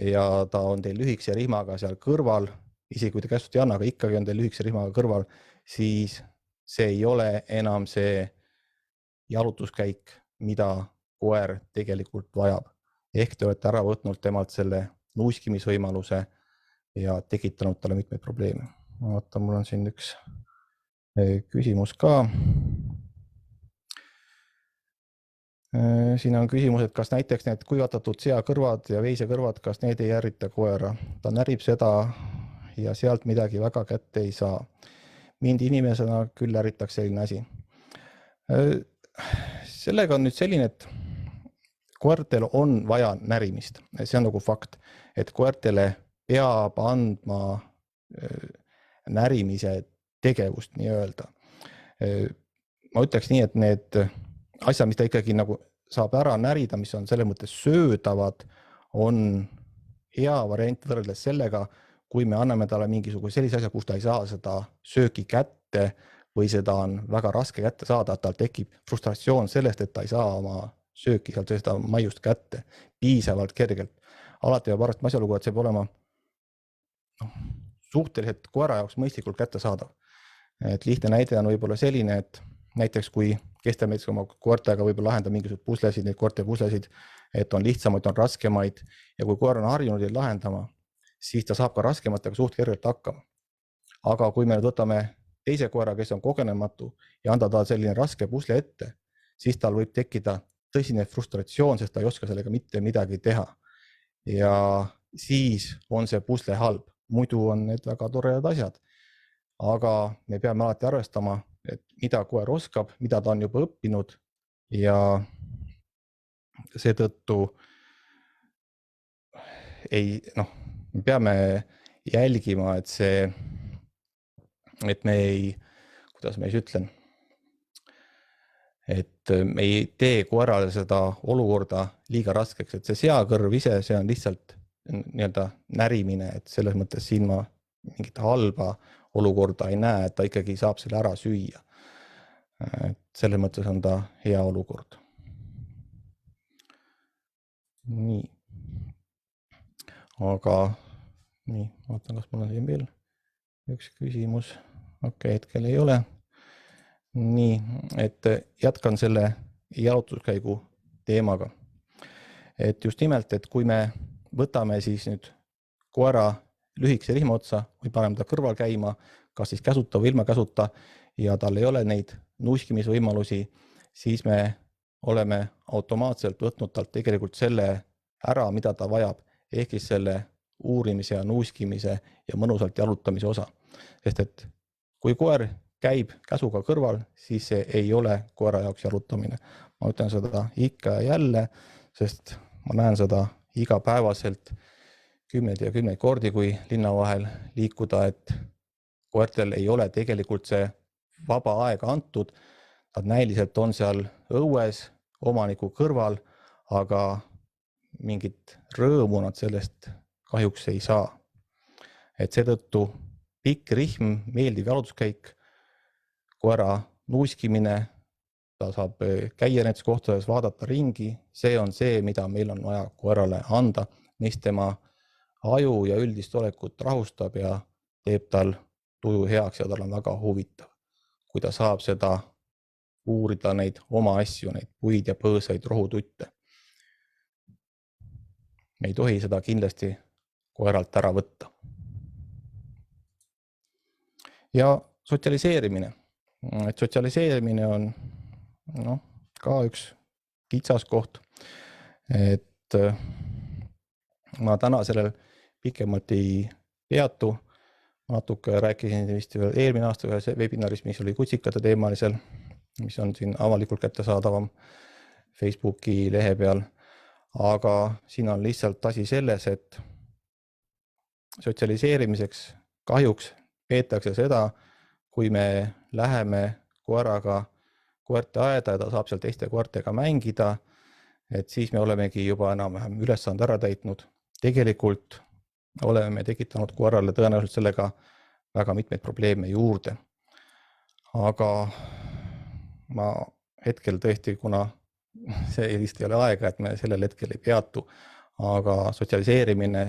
ja ta on teil lühikese rihmaga seal kõrval, isegi kui te käsklust ei anna, aga ikkagi on teil lühikese rihmaga kõrval, siis see ei ole enam see jalutuskäik, mida koer tegelikult vajab. Ehk te olete ära võtnud temalt selle nuuskimisvõimaluse ja tekitanud talle mitmeid probleeme. Ma vaatan, mul on siin üks küsimus ka. Siin on küsimus, et kas näiteks need kuivatatud seakõrvad ja veisekõrvad, kas need ei ärrita koera? Ta närib seda ja sealt midagi väga kätte ei saa. Mind inimesena küll ärritaks selline asi. Sellega on nüüd selline, et koertel on vaja närimist. See on nagu fakt, et koertele peab andma närimise tegevust nii-öelda. Ma ütleks nii, et need asjad, mis ta ikkagi nagu saab ära närida, mis on selle mõttes söödavad, on hea variant võrreldes sellega, kui me anname talle mingisuguse sellise asja, kus ta ei saa seda sööki kätte või seda on väga raske kätte saada, et tal tekib frustratsioon sellest, et ta ei saa oma sööki sealt seda maiust kätte piisavalt kergelt. Alati peab arvestama asjalugu, et see peab olema suhteliselt koera jaoks mõistlikult kätte saadav. Et lihtne näide on võib-olla selline, et näiteks kui kestelmees oma koertega võib-olla lahendab mingisugused puslesid, neid koerte puslesid, et on lihtsamaid, on raskemaid ja kui koer on harjunud neid lahendama, siis ta saab ka raskematega suht kergelt hakkama. Aga kui me nüüd võtame teise koera, kes on kogenematu ja anda ta selline raske pusle ette, siis tal võib tekkida tõsine frustratsioon, sest ta ei oska sellega mitte midagi teha. Ja siis on see pusle halb. Muidu on need väga toredad asjad. Aga me peame alati arvestama, et mida koer oskab, mida ta on juba õppinud ja seetõttu me peame jälgima, et me ei, kuidas ma ütlen, et me ei tee koerale seda olukorda liiga raskeks, et see seakõrv ise, see on lihtsalt nii-öelda närimine, et selles mõttes siin ma mingit halba olukorda ei näe, et ta ikkagi saab selle ära süüa. Selles mõttes on ta hea olukord. Nii. Aga nii, vaatan, kas mul on siin veel üks küsimus. Okei, hetkel ei ole. Nii, et jätkan selle jalutuskäigu teemaga. Et just nimelt, et kui me võtame siis nüüd koera lühikese rihma otsa või paneme ta kõrval käima, kas siis käsuta või ilma käsuta ja tal ei ole neid nuuskimisvõimalusi, siis me oleme automaatselt võtnud talt tegelikult selle ära, mida ta vajab, ehk siis selle uurimise ja nuuskimise ja mõnusalt jalutamise osa. Sest et kui koer käib käsuga kõrval, siis see ei ole koera jaoks jalutamine. Ma ütlen seda ikka ja jälle, sest ma näen seda igapäevaselt kümneid ja kümneid kordi, kui linna vahel liikuda, et koertel ei ole tegelikult see vaba aega antud. Nad näiliselt on seal õues omaniku kõrval, aga mingit rõõmu nad sellest kahjuks ei saa. Et seetõttu pikk rihm, meeldiv jalutuskäik, koera nuuskimine, ta saab käia näiteks kohtades, vaadata ringi, see on see, mida meil on vaja koerale anda, mis tema aju ja üldist olekut rahustab ja teeb tal tuju heaks ja tal on väga huvitav, kui ta saab seda uurida neid oma asju, neid puid ja põõsaid, rohututte. Me ei tohi seda kindlasti koeralt ära võtta. Ja sotsialiseerimine. Et sotsialiseerimine on ka üks kitsas koht. Et ma täna sellel pikemalt ei peatu. Natuke rääkisin vist veel eelmine aasta ühes webinaris, mis oli kutsikate teemalisel, mis on siin avalikult kättesaadavam Facebooki lehe peal. Aga siin on lihtsalt asi selles, et sotsialiseerimiseks kahjuks peetakse seda, kui me läheme koeraga koerte aeda ja ta saab seal teiste koertega mängida, et siis me olemegi juba enam-vähem ülesande ära täitnud. Tegelikult oleme tekitanud koerale tõenäoliselt sellega väga mitmeid probleeme juurde. Aga ma hetkel tõesti, kuna see vist ei ole aega, et me sellel hetkel ei peatu, aga sotsialiseerimine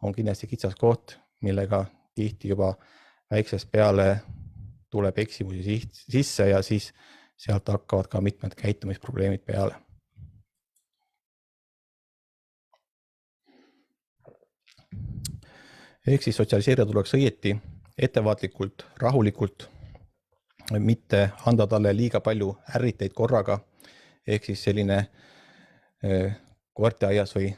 on kindlasti kitsas koht, millega tihti juba väiksest peale tuleb eksimusi sisse ja siis sealt hakkavad ka mitmed käitumisprobleemid peale. Ehk siis sotsialiseerida tuleks õieti, ettevaatlikult, rahulikult, mitte anda talle liiga palju ärriteid korraga, ehk siis selline koerteaias või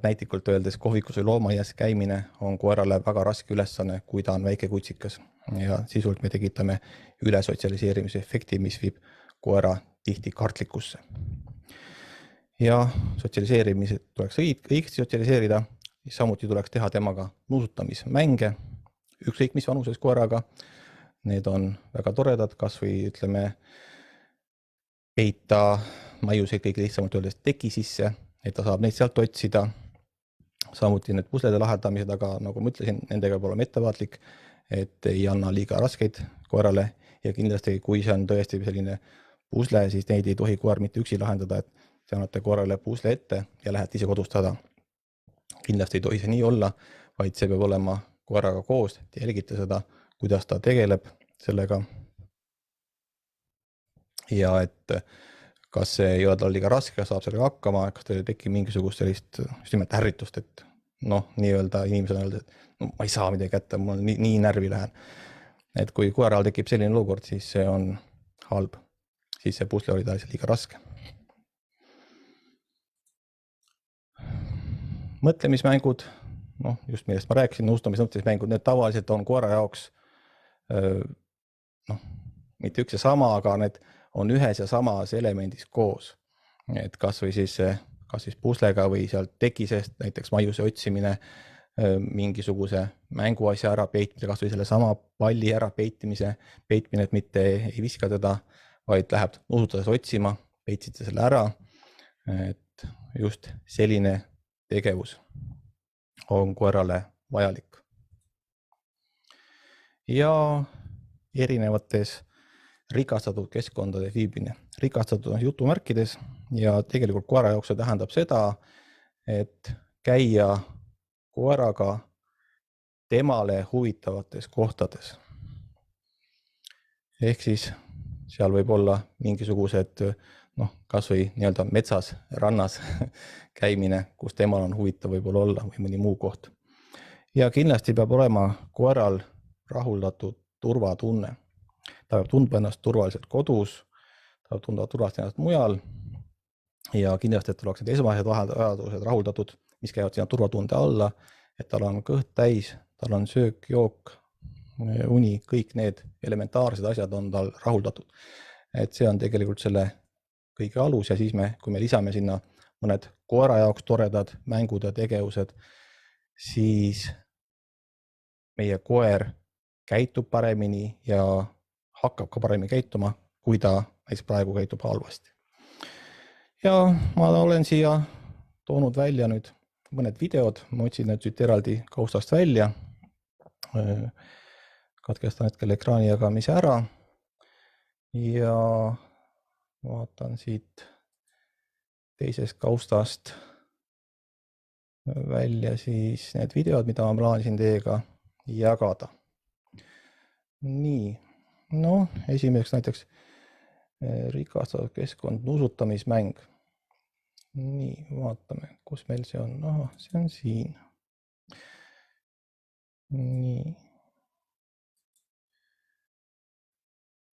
näitlikult öeldes kohvikus või loomaaias käimine on koerale väga raske ülesanne, kui ta on väike kutsikas ja sisult me tekitame ülesotsialiseerimise efekti, mis viib koera tihti kartlikusse. Ja sotsialiseerimised tuleks õigesti sotsialiseerida, samuti tuleks teha temaga nuusutamismänge, ükskõik mis vanuses koeraga. Need on väga toredad, kas või ütleme peita maiuseid kõige lihtsamalt öeldes teki sisse, et ta saab neid sealt otsida. Samuti need puslede lahendamised, aga nagu ma ütlesin, nendega peab olema ettevaatlik, et ei anna liiga raskeid koerale ja kindlasti, kui see on tõesti selline pusle, siis neid ei tohi koer mitte üksi lahendada, et te annate koerale pusle ette ja lähete ise kodustada. Kindlasti ei tohi see nii olla, vaid see peab olema koeraga koos, te jälgite seda, kuidas ta tegeleb sellega. Ja et kas see ei ole tal liiga raske, kas saab sellega hakkama, kas teil tekib mingisugust sellist just nimelt ärritust, et nii-öelda inimesed on öeldud, et ma ei saa midagi kätte, mul nii närvi lähen. Et kui koeral tekib selline olukord, siis see on halb. Siis see pusle oli taas liiga raske. Mõtlemismängud, just millest ma rääkisin, nõustamismängud, need tavaliselt on koera jaoks mitte üks ja sama, aga need on ühes ja samas elemendis koos. Et kas siis puslega või sealt teki seest, näiteks maiuse otsimine, mingisuguse mänguasja ära peitmise, kas või selle sama palli ära peitmine, et mitte ei viska teda, vaid läheb nuusutades otsima, peitsite selle ära. Et just selline tegevus on koerale vajalik. Ja erinevates rikastatud keskkondade viibine. Rikastatud jutumärkides ja tegelikult koera jaoks see tähendab seda, et käia koeraga temale huvitavates kohtades. Ehk siis seal võib olla mingisugused, kas või nii-öelda metsas, rannas käimine, kus temal on huvitav võib-olla olla või mõni muu koht. Ja kindlasti peab olema koeral rahuldatud turvatunne. Ta peab tundma ennast turvaliselt kodus, ta peab tundma turvaliselt ennast mujal ja kindlasti, et oleks need esmased vajadused rahuldatud, mis käivad sinna turvatunde alla, et tal on kõht täis, tal on söök, jook, uni, kõik need elementaarsed asjad on tal rahuldatud. Et see on tegelikult selle kõige alus ja siis kui me lisame sinna mõned koera jaoks toredad mängud ja tegevused, siis meie koer käitub paremini ja hakkab ka paremini käituma, kui ta näiteks praegu käitub halvasti. Ja ma olen siia toonud välja nüüd mõned videod, ma otsin need siit eraldi kaustast välja. Katkestan hetkel ekraani jagamise ära ja vaatan siit teisest kaustast välja siis need videod, mida ma plaanisin teiega jagada. Nii, esimeseks näiteks rikastatud keskkond, nuusutamismäng. Nii, vaatame, kus meil see on. See on siin. Nii.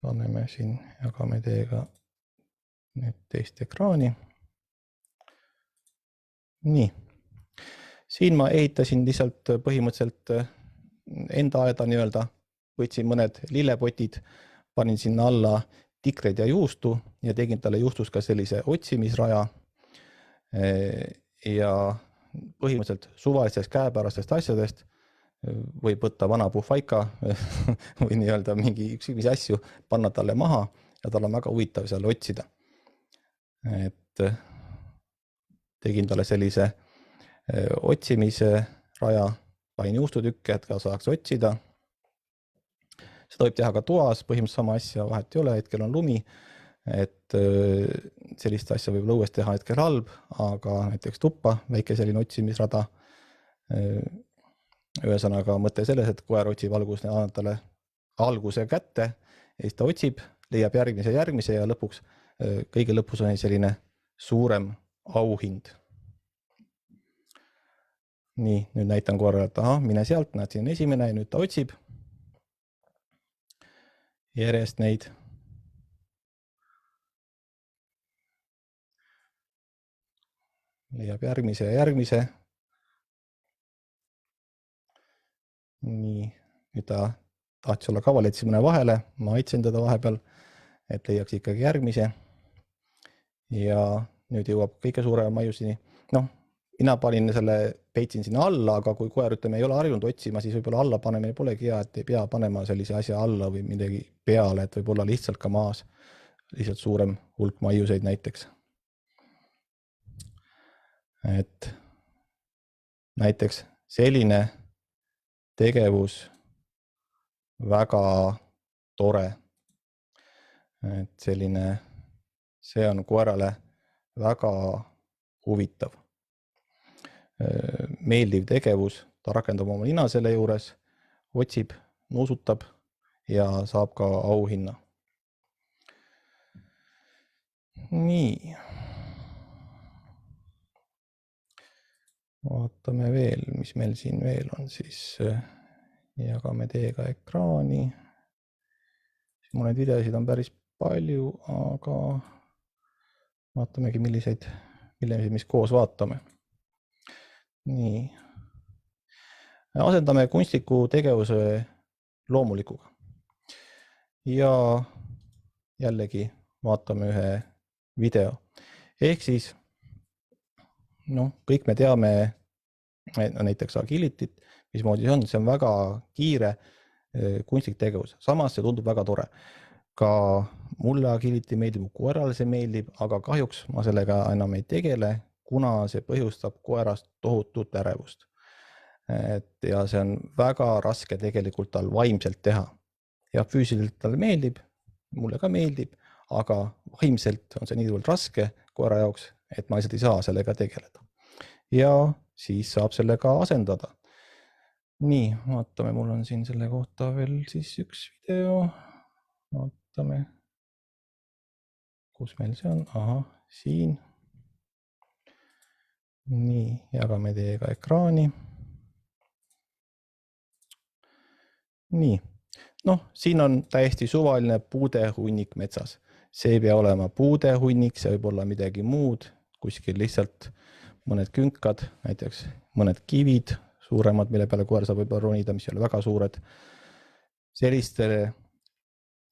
Paneme siin, jagame teiega nüüd teist ekraani. Nii. Siin ma ehitasin lihtsalt põhimõtteliselt enda aeda nii-öelda, võtsin mõned lillepotid, panin sinna alla tikreid ja juustu ja tegin talle juustus ka sellise otsimisraja ja põhimõtteliselt suvalistest käepärastest asjadest võib võtta vana puhvaika või nii-öelda mingi ükskõik asju, panna talle maha ja tal on väga huvitav seal otsida. Et tegin talle sellise otsimise raja, panin juustutükke, et ka saaks otsida. Seda võib teha ka toas, põhimõtteliselt sama asja, vahet ei ole, hetkel on lumi, et sellist asja võib õues teha hetkel halb, aga näiteks tuppa väike selline otsimisrada. Ühesõnaga mõte selles, et koer otsib talle alguse kätte ja siis ta otsib, leiab järgmise ja lõpuks, kõige lõpus on selline suurem auhind. Nii, nüüd näitan koerale, et aha, mine sealt, näed, siin on esimene ja nüüd ta otsib järjest neid. Leiab järgmise ja järgmise. Nii, nüüd ta tahtis olla kaval, etsi mõne vahele, ma aitsin teda vahepeal, et leiaks ikkagi järgmise. Ja nüüd jõuab kõige suurema maiusini. Noh, mina panin selle, peitsin sinna alla, aga kui koer ei ole harjunud otsima, siis võib-olla alla panemine polegi hea, et ei pea panema sellise asja alla või midagi peale, et võib-olla lihtsalt ka maas, lihtsalt suurem hulk maiuseid näiteks. Et näiteks selline tegevus väga tore. Et selline, see on koerale väga huvitav. Meeldiv tegevus, ta rakendab oma nina selle juures, otsib, nuusutab ja saab ka auhinna. Nii. Vaatame veel, mis meil siin veel on, siis jagame teiega ekraani. Mul neid videosid on päris palju, aga vaatamegi, mis koos vaatame. Nii. Asendame kunstliku tegevuse loomulikuga. Ja jällegi vaatame ühe video. Ehk siis, kõik me teame näiteks agilityt, mismoodi see on väga kiire kunstlik tegevus. Samas see tundub väga tore. Ka mulle agility meeldib, koerale see meeldib, aga kahjuks ma sellega enam ei tegele, kuna see põhjustab koerast tohutut ärevust. Ja see on väga raske tegelikult tal vaimselt teha. Ja füüsiliselt talle meeldib, mulle ka meeldib, aga vaimselt on see niivõrd raske koera jaoks, et ma lihtsalt ei saa sellega tegeleda. Ja siis saab sellega asendada. Nii, vaatame, mul on siin selle kohta veel siis üks video. Vaatame, kus meil see on. Aha, siin. Nii, jagame teiega ekraani. Nii, siin on täiesti suvaline puudehunnik metsas. See ei pea olema puudehunnik, see võib olla midagi muud, kuskil lihtsalt mõned künkad, näiteks mõned kivid suuremad, mille peale koer saab võib-olla ronida, mis ei ole väga suured. Sellistele,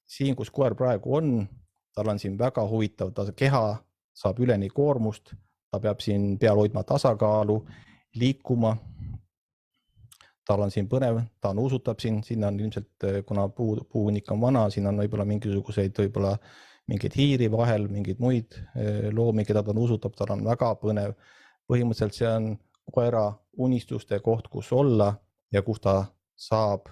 siin kus koer praegu on, tal on siin väga huvitav, ta keha saab üleni koormust, ta peab siin peal hoidma tasakaalu, liikuma. Tal on siin põnev, ta nuusutab siin, sinna on ilmselt, kuna puuhunnik on vana, siin on võib-olla mingeid hiiri vahel, mingeid muid loomi, keda ta nuusutab, tal on väga põnev. Põhimõtteliselt see on koera unistuste koht, kus olla ja kus ta saab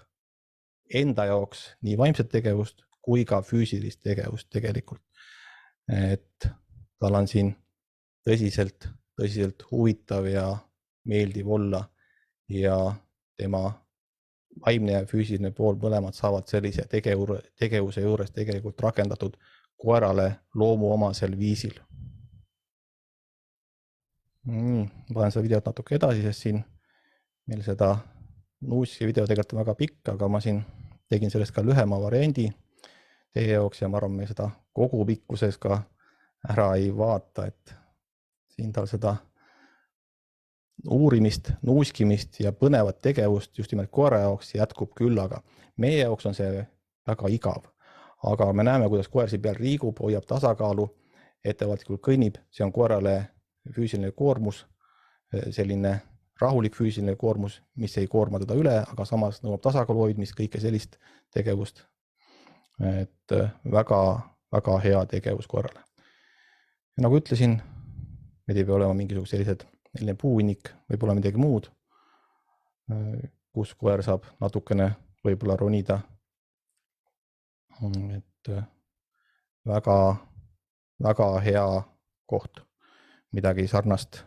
enda jaoks nii vaimset tegevust kui ka füüsilist tegevust tegelikult. Et tal on siin tõsiselt huvitav ja meeldiv olla ja tema vaimne ja füüsiline pool mõlemad saavad sellise tegevuse juures tegelikult rakendatud koerale loomuomasel viisil. Panen seda videot natuke edasi, sest siin meil seda nuuski video tegelikult on väga pikk, aga ma siin tegin sellest ka lühema variandi teie jaoks ja ma arvan, me seda kogu pikkuses ka ära ei vaata, et siin tal seda uurimist, nuuskimist ja põnevat tegevust just nimelt koera jaoks jätkub küll, aga meie jaoks on see väga igav. Aga me näeme, kuidas koer siin peal liigub, hoiab tasakaalu, ettevaatlikult kõnnib, see on koerale füüsiline koormus, selline rahulik füüsiline koormus, mis ei koorma teda üle, aga samas nõuab tasakaalu hoidmist, kõike sellist tegevust. Et väga hea tegevus koerale. Ja nagu ütlesin, meil ei pea olema mingisugused sellised puuhunnik, võib-olla midagi muud, kus koer saab natukene võib-olla ronida. Et väga hea koht, midagi sarnast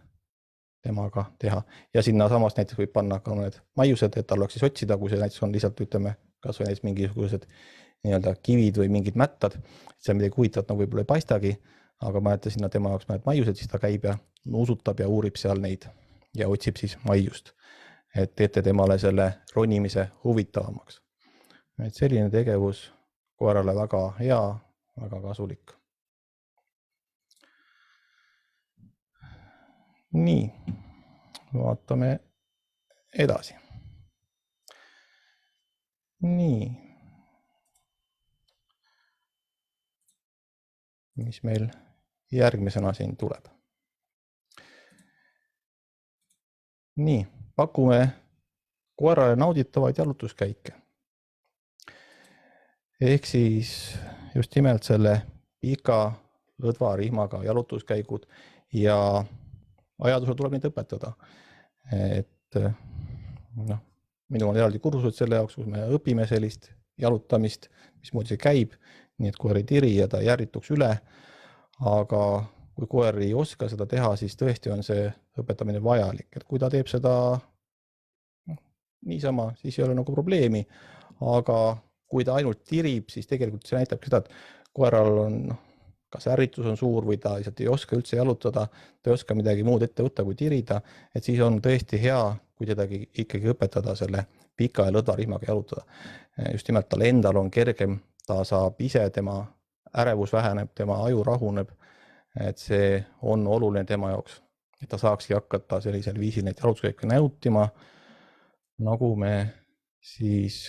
temaga teha. Ja sinna samas näiteks võib panna ka need maiused, et tal oleks siis otsida, kui see näiteks on lihtsalt, ütleme, kas või näiteks mingisugused nii-öelda kivid või mingid mättad, seal midagi huvitavat nagu võib-olla ei paistagi, aga panete sinna tema jaoks mõned maiused, siis ta käib ja nuusutab ja uurib seal neid ja otsib siis maiust. Et teete temale selle ronimise huvitavamaks. Et selline tegevus koerale väga hea, väga kasulik. Nii, vaatame edasi. Nii. Mis meil järgmisena siin tuleb. Nii, pakume koerale nauditavaid jalutuskäike. Ehk siis just nimelt selle pika lõdva rihmaga jalutuskäigud ja ajadusel tuleb neid õpetada. Et noh, minul on eraldi kursused selle jaoks, kus me õpime sellist jalutamist, mismoodi see käib, nii et koer ei tiri ja ta ei ärrituks üle. Aga kui koer ei oska seda teha, siis tõesti on see õpetamine vajalik. Et kui ta teeb seda niisama, siis ei ole nagu probleemi. Aga kui ta ainult tirib, siis tegelikult see näitab seda, et koeral on kas ärritus on suur või ta lihtsalt ei oska üldse jalutada, ta ei oska midagi muud ette võtta kui tirida, et siis on tõesti hea, kui tedagi ikkagi õpetada selle pika ja lõdva rihmaga jalutada. Just nimelt tal endal on kergem, ta saab ise, tema ärevus väheneb, tema aju rahuneb, et see on oluline tema jaoks, et ta saakski hakata sellisel viisil neid jalutuskäike nautima, nagu me siis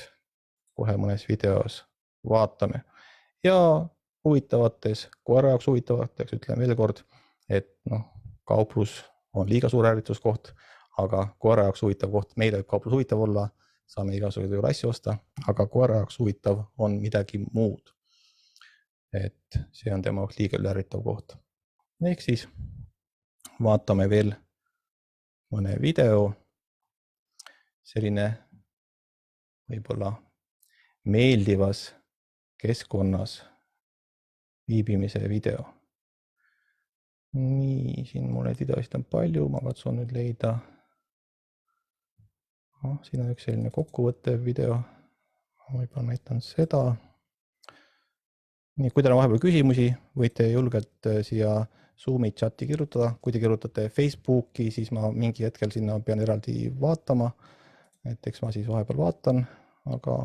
kohe mõnes videos vaatame. Ja huvitavates, koera jaoks huvitavateks, ütlen veel kord, et kauplus on liiga suur ärrituskoht, aga koera jaoks huvitav koht, meile võib kauplus huvitav olla, saame igasuguse asju osta, aga koera jaoks huvitav on midagi muud. Et see on tema jaoks liiga ärritav koht. Ehk siis vaatame veel mõne video, selline võib-olla meeldivas keskkonnas viibimise video. Nii, siin mul neid videosid on palju, ma katsun nüüd leida. Siin on üks selline kokkuvõttev video, ma võib-olla näitan seda. Nii, kui teil on vahepeal küsimusi, võite julgelt siia Zoomi chati kirjutada. Kui te kirjutate Facebooki, siis ma mingi hetkel sinna pean eraldi vaatama. Et eks ma siis vahepeal vaatan, aga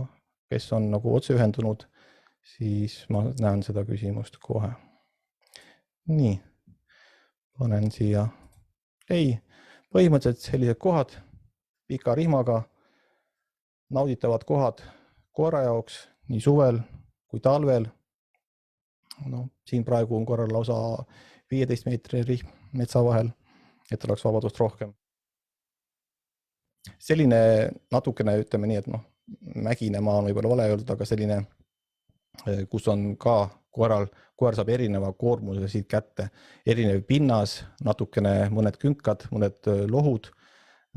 kes on nagu otse ühendunud, siis ma näen seda küsimust kohe. Nii, panen siia play. Põhimõtteliselt sellised kohad, pika rihmaga, nauditavad kohad koera jaoks, nii suvel kui talvel. Siin praegu on korral lausa 15 meetri rihm metsa vahel, et oleks vabadust rohkem. Selline natukene, ütleme nii, et mägine maa on võib-olla vale öelda, aga selline, kus on ka koer saab erineva koormuse siit kätte, erinev pinnas, natukene mõned künkad, mõned lohud,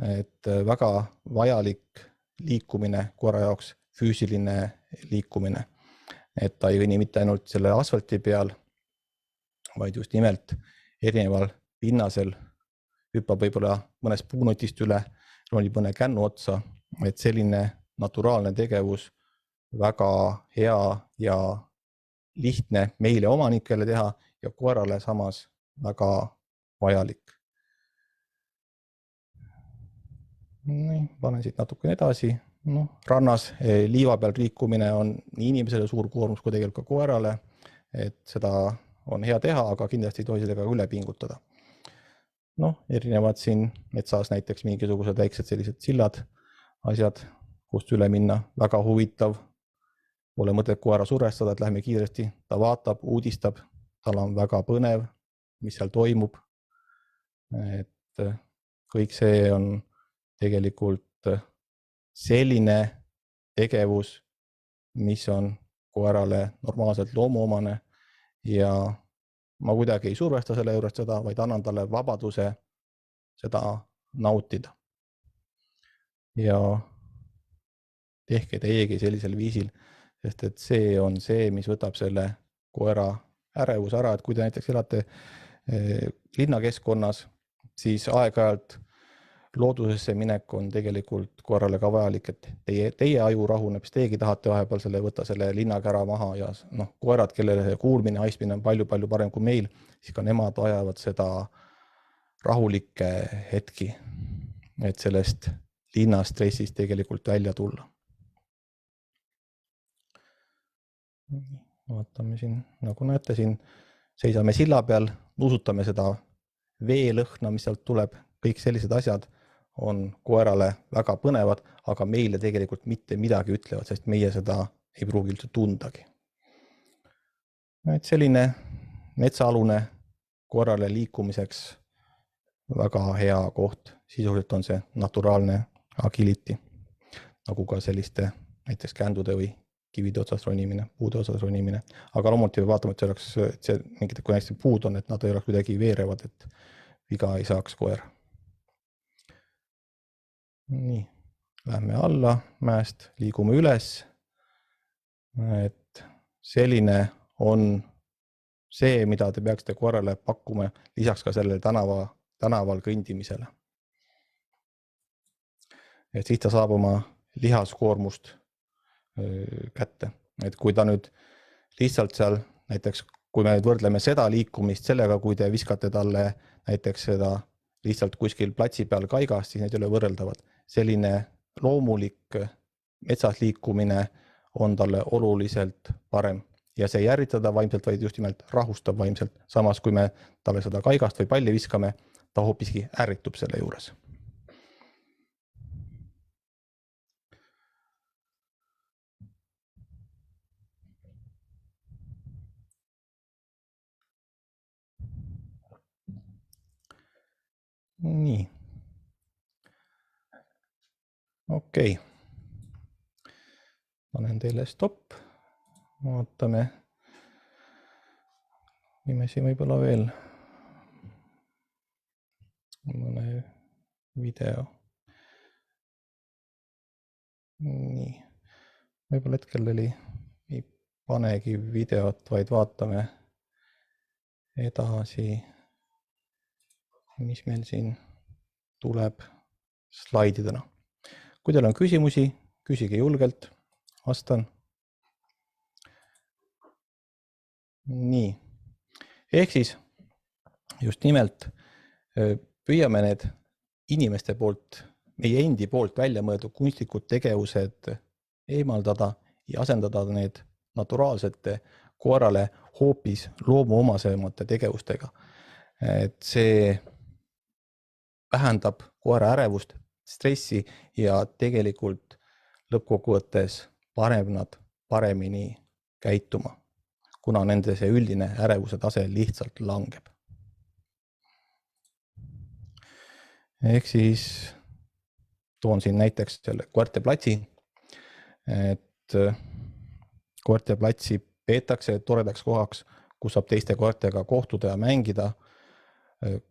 et väga vajalik liikumine koera jaoks, füüsiline liikumine. Et ta ei kõnni mitte ainult selle asfalti peal, vaid just nimelt erineval pinnasel hüppab võib-olla mõnest puunotist üle, ronib mõne kännu otsa, et selline naturaalne tegevus väga hea ja lihtne meile omanikele teha ja koerale samas väga vajalik. Nii, panen siit natukene edasi. Rannas liiva peal liikumine on nii inimesele suur koormus kui tegelikult ka koerale, et seda on hea teha, aga kindlasti ei tohi sellega üle pingutada. Erinevad siin metsas näiteks mingisugused väiksed sellised sillad, asjad, kust üle minna, väga huvitav. Pole mõtet koera survestada, et lähme kiiresti, ta vaatab, uudistab, tal on väga põnev, mis seal toimub. Et kõik see on tegelikult selline tegevus, mis on koerale normaalselt loomuomane ja ma kuidagi ei survesta selle juures seda, vaid annan talle vabaduse seda nautida. Ja tehke teiegi sellisel viisil, sest et see on see, mis võtab selle koera ärevus ära, et kui te näiteks elate linnakeskkonnas, siis aeg-ajalt loodusesse minek on tegelikult koerale ka vajalik, et teie aju rahuneb, siis teiegi tahate vahepeal võtta selle linnakära maha ja koerad, kellele kuulmine, haismine on palju-palju parem kui meil, siis ka nemad vajavad seda rahulikke hetki, et sellest linnastressist tegelikult välja tulla. Vaatame siin, nagu näete, siin seisame silla peal, nuusutame seda veelõhna, mis sealt tuleb, kõik sellised asjad on koerale väga põnevad, aga meile tegelikult mitte midagi ütlevad, sest meie seda ei pruugi üldse tundagi. Et selline metsaalune koerale liikumiseks väga hea koht, sisuliselt on see naturaalne agility, nagu ka selliste näiteks kändude või kivide otsast ronimine, puude otsast ronimine, aga loomulikult vaatame, et see mingid, kui hästi puud on, et nad ei oleks kuidagi veerevad, et viga ei saaks koer. Nii, lähme alla mäest, liigume üles, et selline on see, mida te peaksite koerale pakkuma, lisaks ka sellele tänaval kõndimisele. Et siis ta saab oma lihaskoormust kätte. Et kui ta nüüd lihtsalt seal, näiteks kui me nüüd võrdleme seda liikumist sellega, kui te viskate talle näiteks seda lihtsalt kuskil platsi peal kaigast, siis need ei ole võrreldavad. Selline loomulik metsas liikumine on talle oluliselt parem. Ja see ei ärritada vaimselt, vaid just nimelt rahustab vaimselt. Samas, kui me talle seda kaigast või palli viskame, ta hoopiski ärritub selle juures. Nii. Okei. Panen teile stopp. Vaatame. Nimesi võib-olla veel mõne video. Nii. Võib-olla hetkel ei panegi videot, vaid vaatame edasi, mis meil siin tuleb slaididena. Kui teil on küsimusi, küsige julgelt, vastan. Nii. Ehk siis just nimelt püüame need inimeste poolt, meie endi poolt välja mõeldud kunstlikud tegevused eemaldada ja asendada need naturaalsete koerale hoopis loomuomasemate tegevustega. Et see vähendab koera ärevust, stressi ja tegelikult lõppkokkuvõttes paneb nad paremini käituma, kuna nende see üldine ärevuse tase lihtsalt langeb. Ehk siis toon siin näiteks selle koerteplatsi, et koerteplatsi peetakse toredaks kohaks, kus saab teiste koertega kohtuda ja mängida.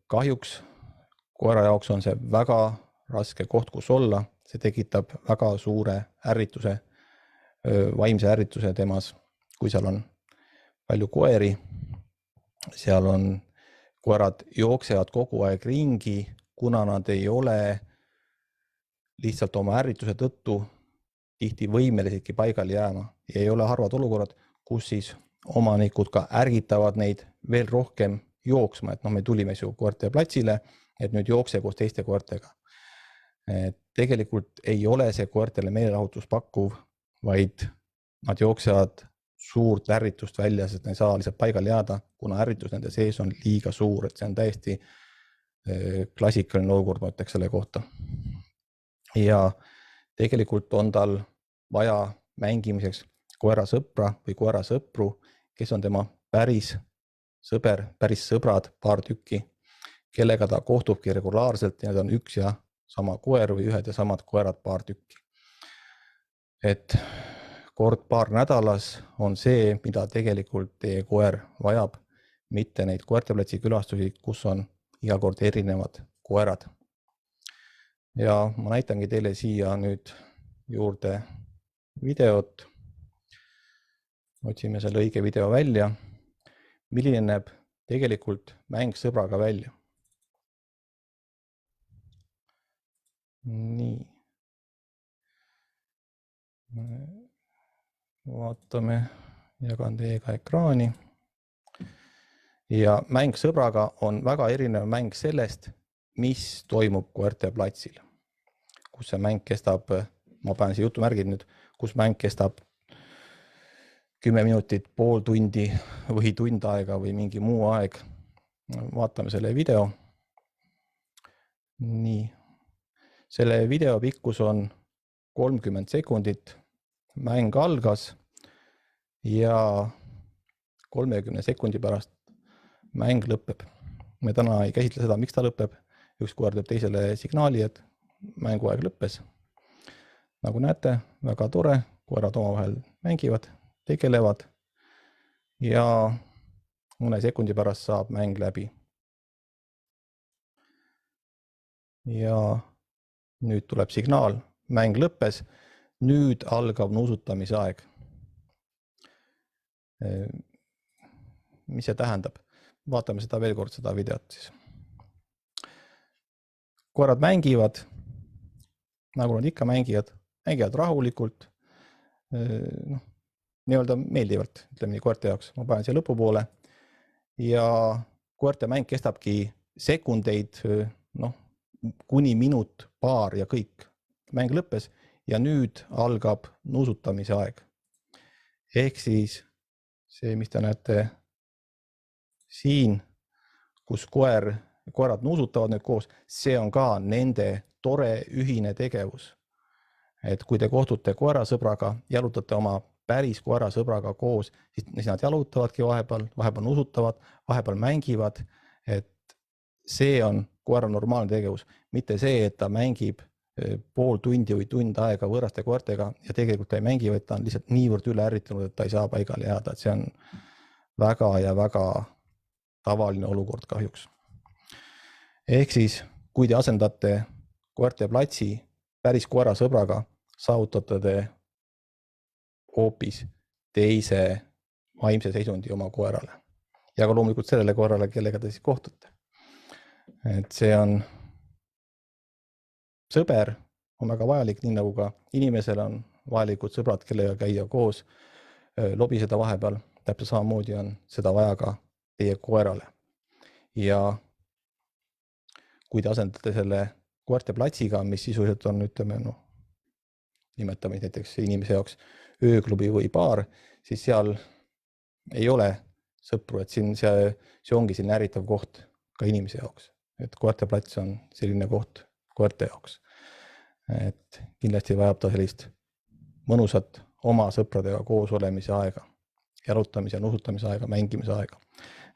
Kahjuks koera jaoks on see väga raske koht, kus olla. See tekitab väga suure ärrituse, vaimse ärrituse temas, kui seal on palju koeri. Seal on koerad jooksevad kogu aeg ringi, kuna nad ei ole lihtsalt oma ärrituse tõttu tihti võimelisedki paigale jääma ja ei ole harvad olukorrad, kus siis omanikud ka ärgitavad neid veel rohkem jooksma, et me tulime ju koerte platsile, et nüüd jookse koos teiste koertega. Tegelikult ei ole see koertele meelelahutus pakkuv, vaid nad jooksevad suurt ärritust välja, sest nad ei saa lihtsalt paigale jääda, kuna ärritus nende sees on liiga suur, et see on täiesti klassikaline olukord, ma ütleks selle kohta. Ja tegelikult on tal vaja mängimiseks koera sõpra või koera sõpru, kes on tema päris sõber, päris sõbrad, paar tükki, kellega ta kohtubki regulaarselt ja need on üks ja sama koer või ühed ja samad koerad paar tükki. Et kord-paar nädalas on see, mida tegelikult teie koer vajab, mitte neid koerteplatsi külastusi, kus on iga kord erinevad koerad. Ja ma näitangi teile siia nüüd juurde videot. Otsime selle õige video välja. Milline näeb tegelikult mäng sõbraga välja. Nii. Vaatame, jagan teiega ekraani. Ja mäng sõbraga on väga erinev mäng sellest, mis toimub koerte platsil. Kus see mäng kestab, ma panen siia jutumärgid nüüd, kus mäng kestab 10 minutit, pool tundi või tund aega või mingi muu aeg. Vaatame selle video. Nii. Selle video pikkus on 30 sekundit. Mäng algas ja 30 sekundi pärast mäng lõpeb. Me täna ei käsitle seda, miks ta lõpeb. Üks koer teeb teisele signaali, et mänguaeg lõppes. Nagu näete, väga tore, koerad omavahel mängivad, tegelevad ja mõne sekundi pärast saab mäng läbi. Ja nüüd tuleb signaal, mäng lõppes, nüüd algab nuusutamise aeg. Mis see tähendab? Vaatame seda veel kord, seda videot siis. Koerad mängivad, nagu nad ikka mängivad rahulikult, nii-öelda meeldivalt, ütleme nii koerte jaoks. Ma panen siia lõpupoole ja koerte mäng kestabki sekundeid, kuni minut, paar ja kõik. Mäng lõppes ja nüüd algab nuusutamise aeg. Ehk siis see, mis te näete siin, kus koerad nuusutavad nüüd koos, see on ka nende tore ühine tegevus. Et kui te kohtute koerasõbraga, jalutate oma päris koerasõbraga koos, siis nad jalutavadki vahepeal nuusutavad, vahepeal mängivad, et see on koera normaalne tegevus. Mitte see, et ta mängib pool tundi või tund aega võõraste koertega ja tegelikult ta ei mängi, vaid ta on lihtsalt niivõrd üle ärritunud, et ta ei saa paigale jääda. Et see on väga ja väga tavaline olukord kahjuks. Ehk siis, kui te asendate koerte platsi päris koerasõbraga, saavutate te hoopis teise vaimse seisundi oma koerale. Ja ka loomulikult sellele koerale, kellega te siis kohtute. Et see on sõber, on väga vajalik, nii nagu ka inimesel on vajalikud sõbrad, kellega käia koos, lobiseda vahepeal. Täpselt samamoodi on seda vaja ka teie koerale. Ja kui te asendate selle koerte platsiga, mis sisuliselt on, ütleme, nimetame näiteks inimese jaoks ööklubi või baar, siis seal ei ole sõpru, et siin see ongi selline ärritav koht ka inimese jaoks. Et koerte plats on selline koht koerte jaoks. Et kindlasti vajab ta sellist mõnusat oma sõpradega koos olemise aega, jalutamise, nuusutamise aega, mängimise aega.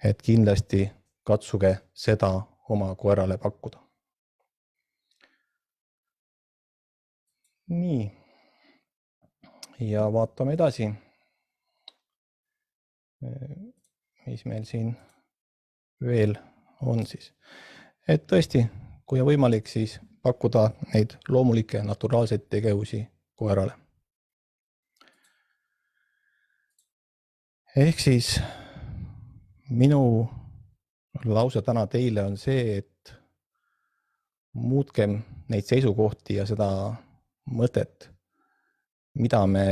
Et kindlasti katsuge seda oma koerale pakkuda. Nii. Ja vaatame edasi. Mis meil siin veel on siis. Et tõesti, kui on võimalik, siis pakkuda neid loomulikke naturaalseid tegevusi koerale. Ehk siis minu lause täna teile on see, et muutkem neid seisukohti ja seda mõtet, mida me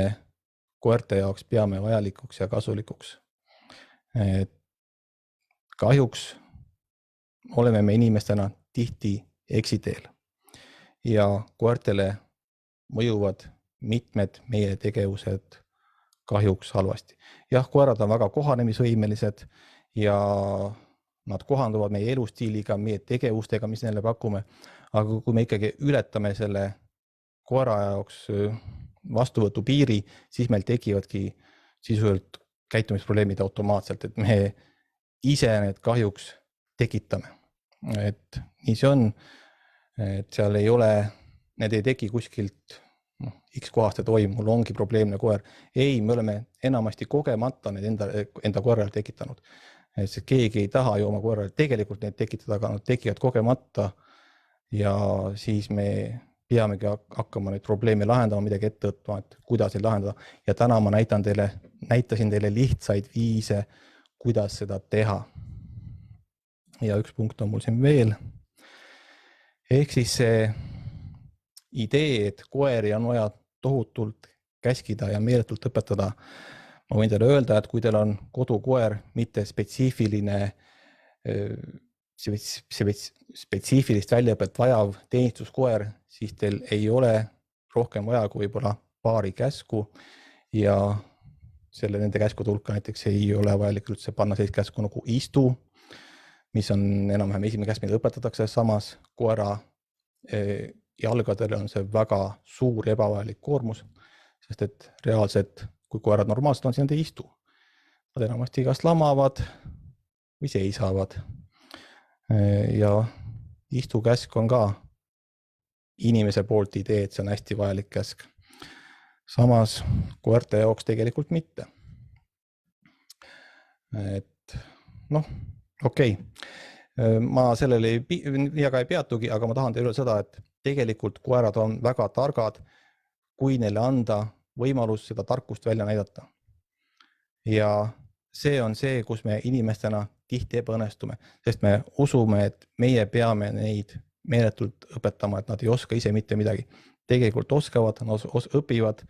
koerte jaoks peame vajalikuks ja kasulikuks. Et kahjuks oleme me inimestena tihti eksiteel ja koertele mõjuvad mitmed meie tegevused kahjuks halvasti. Jah, koerad on väga kohanemisvõimelised ja nad kohanduvad meie elustiiliga, meie tegevustega, mis neile pakume, aga kui me ikkagi ületame selle koera jaoks vastuvõtu piiri, siis meil tekivadki sisuliselt käitumisprobleemid automaatselt, et me ise need kahjuks tekitame. Et nii see on, et seal ei ole, need ei teki kuskilt X kohast, et oi, mul ongi probleemne koer. Ei, me oleme enamasti kogemata need enda koerale tekitanud. Et keegi ei taha ju oma koerale tegelikult neid tekitada, aga nad tekivad kogemata ja siis me peamegi hakkama neid probleeme lahendama, midagi ette võtma, et kuidas neid lahendada. Ja täna ma näitasin teile lihtsaid viise, kuidas seda teha. ja üks punkt on mul siin veel. Ehk siis see idee, et koeri on vaja tohutult käskida ja meeletult õpetada. Ma võin teile öelda, et kui teil on kodukoer, mitte spetsiifiline, spetsiifilist väljaõpet vajav teenistuskoer, siis teil ei ole rohkem vaja kui võib-olla paari käsku ja nende käskude hulka näiteks ei ole vajalik üldse panna sellist käsku nagu istu, mis on enam-vähem esimene käsk, mida õpetatakse, samas koera jalgadele on see väga suur ja ebavajalik koormus, sest et reaalselt, kui koerad normaalselt on, siis nad ei istu. Nad enamasti kas lamavad või seisavad. Ja istukäsk on ka inimese poolt idee, et see on hästi vajalik käsk. Samas koerte jaoks tegelikult mitte. Et okei. Ma sellele väga ei peatugi, aga ma tahan teile seda, et tegelikult koerad on väga targad, kui neile anda võimalus seda tarkust välja näidata. Ja see on see, kus me inimestena tihti ebaõnnestume, sest me usume, et meie peame neid meeletult õpetama, et nad ei oska ise mitte midagi. Tegelikult oskavad, nad õpivad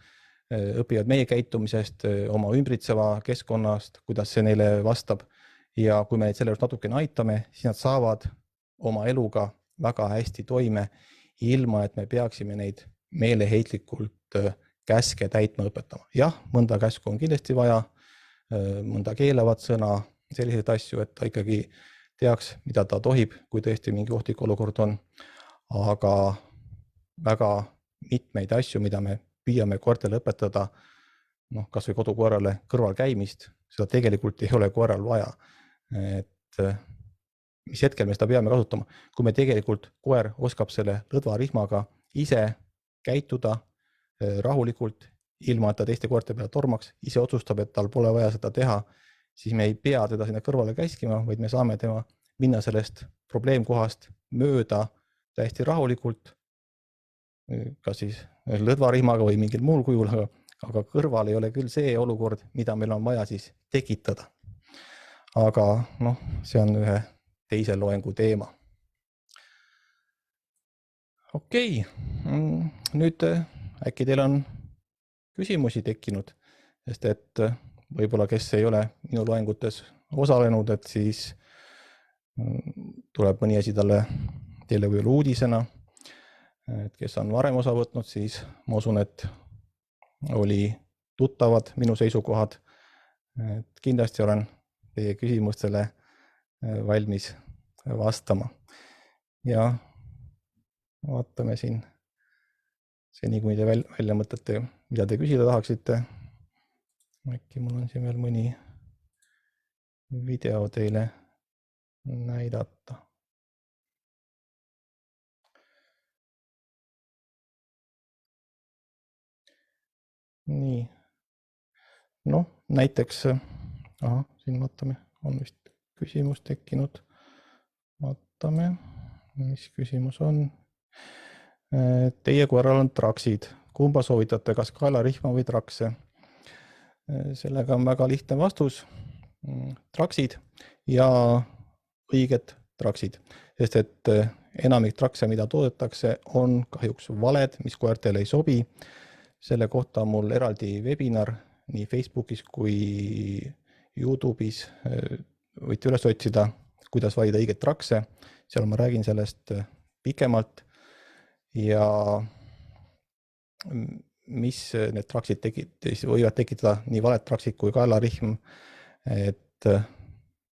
meie käitumisest, oma ümbritseva keskkonnast, kuidas see neile vastab. Ja kui me neid selle juures natukene aitame, siis nad saavad oma eluga väga hästi toime, ilma et me peaksime neid meeleheitlikult käske täitma õpetama. Jah, mõnda käsku on kindlasti vaja, mõnda keelavat sõna, selliseid asju, et ta ikkagi teaks, mida ta tohib, kui tõesti mingi ohtlik olukord on. Aga väga mitmeid asju, mida me püüame koertele õpetada, kas või kodukoerale kõrval käimist, seda tegelikult ei ole koeral vaja. Et mis hetkel me seda peame kasutama, kui me tegelikult koer oskab selle lõdvarihmaga ise käituda rahulikult, ilma et ta teiste koerte peale tormaks, ise otsustab, et tal pole vaja seda teha, siis me ei pea teda sinna kõrvale käskima, vaid me saame tema minna sellest probleemkohast mööda täiesti rahulikult, kas siis lõdvarihmaga või mingil muul kujul, aga kõrval ei ole küll see olukord, mida meil on vaja siis tekitada. Aga see on ühe teise loengu teema. Okei, nüüd äkki teil on küsimusi tekkinud, sest et võib-olla kes ei ole minu loengutes osalenud, et siis tuleb mõni asi teile või uudisena. Et kes on varem osa võtnud, siis ma usun, et oli tuttavad minu seisukohad. Et kindlasti olen teie küsimustele valmis vastama. Ja vaatame siin seni, kui te välja mõtlete, mida te küsida tahaksite. Äkki mul on siin veel mõni video teile näidata. Nii. Näiteks, siin vaatame, on vist küsimus tekkinud. Vaatame, mis küsimus on. Teie koeral on traksid. Kumba soovitate, kas kaelarihma või trakse? Sellega on väga lihtne vastus. Traksid ja õiged traksid. Sest et enamik trakse, mida toodetakse, on kahjuks valed, mis koertele ei sobi. Selle kohta on mul eraldi webinar nii Facebookis kui YouTube'is. Võite üles otsida, kuidas valida õiget trakse. Seal ma räägin sellest pikemalt. Ja mis need traksid võivad tekitada nii valed traksid kui kaelarihm. Et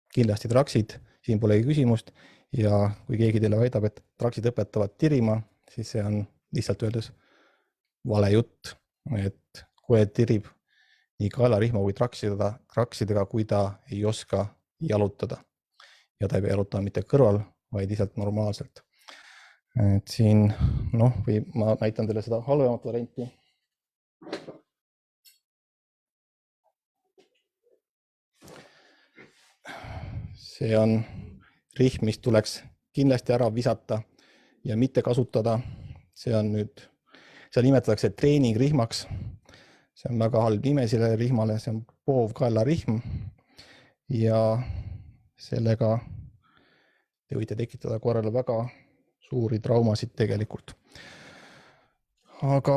kindlasti traksid, siin polegi küsimust. Ja kui keegi teile väidab, et traksid õpetavad tirima, siis see on lihtsalt öeldes vale jutt, et koer tirib nii kaelarihma kui traksidega, kui ta ei oska jalutada. Ja ta ei pea jalutama mitte kõrval, vaid lihtsalt normaalselt. Et siin, või ma näitan teile seda halvemat varianti. See on rihm, mis tuleks kindlasti ära visata ja mitte kasutada. See on nüüd, seda nimetatakse treeningrihmaks. See on väga halb nime sellele rihmale, see on poovkaelarihm ja sellega te võite tekitada koerale väga suuri traumasid tegelikult. Aga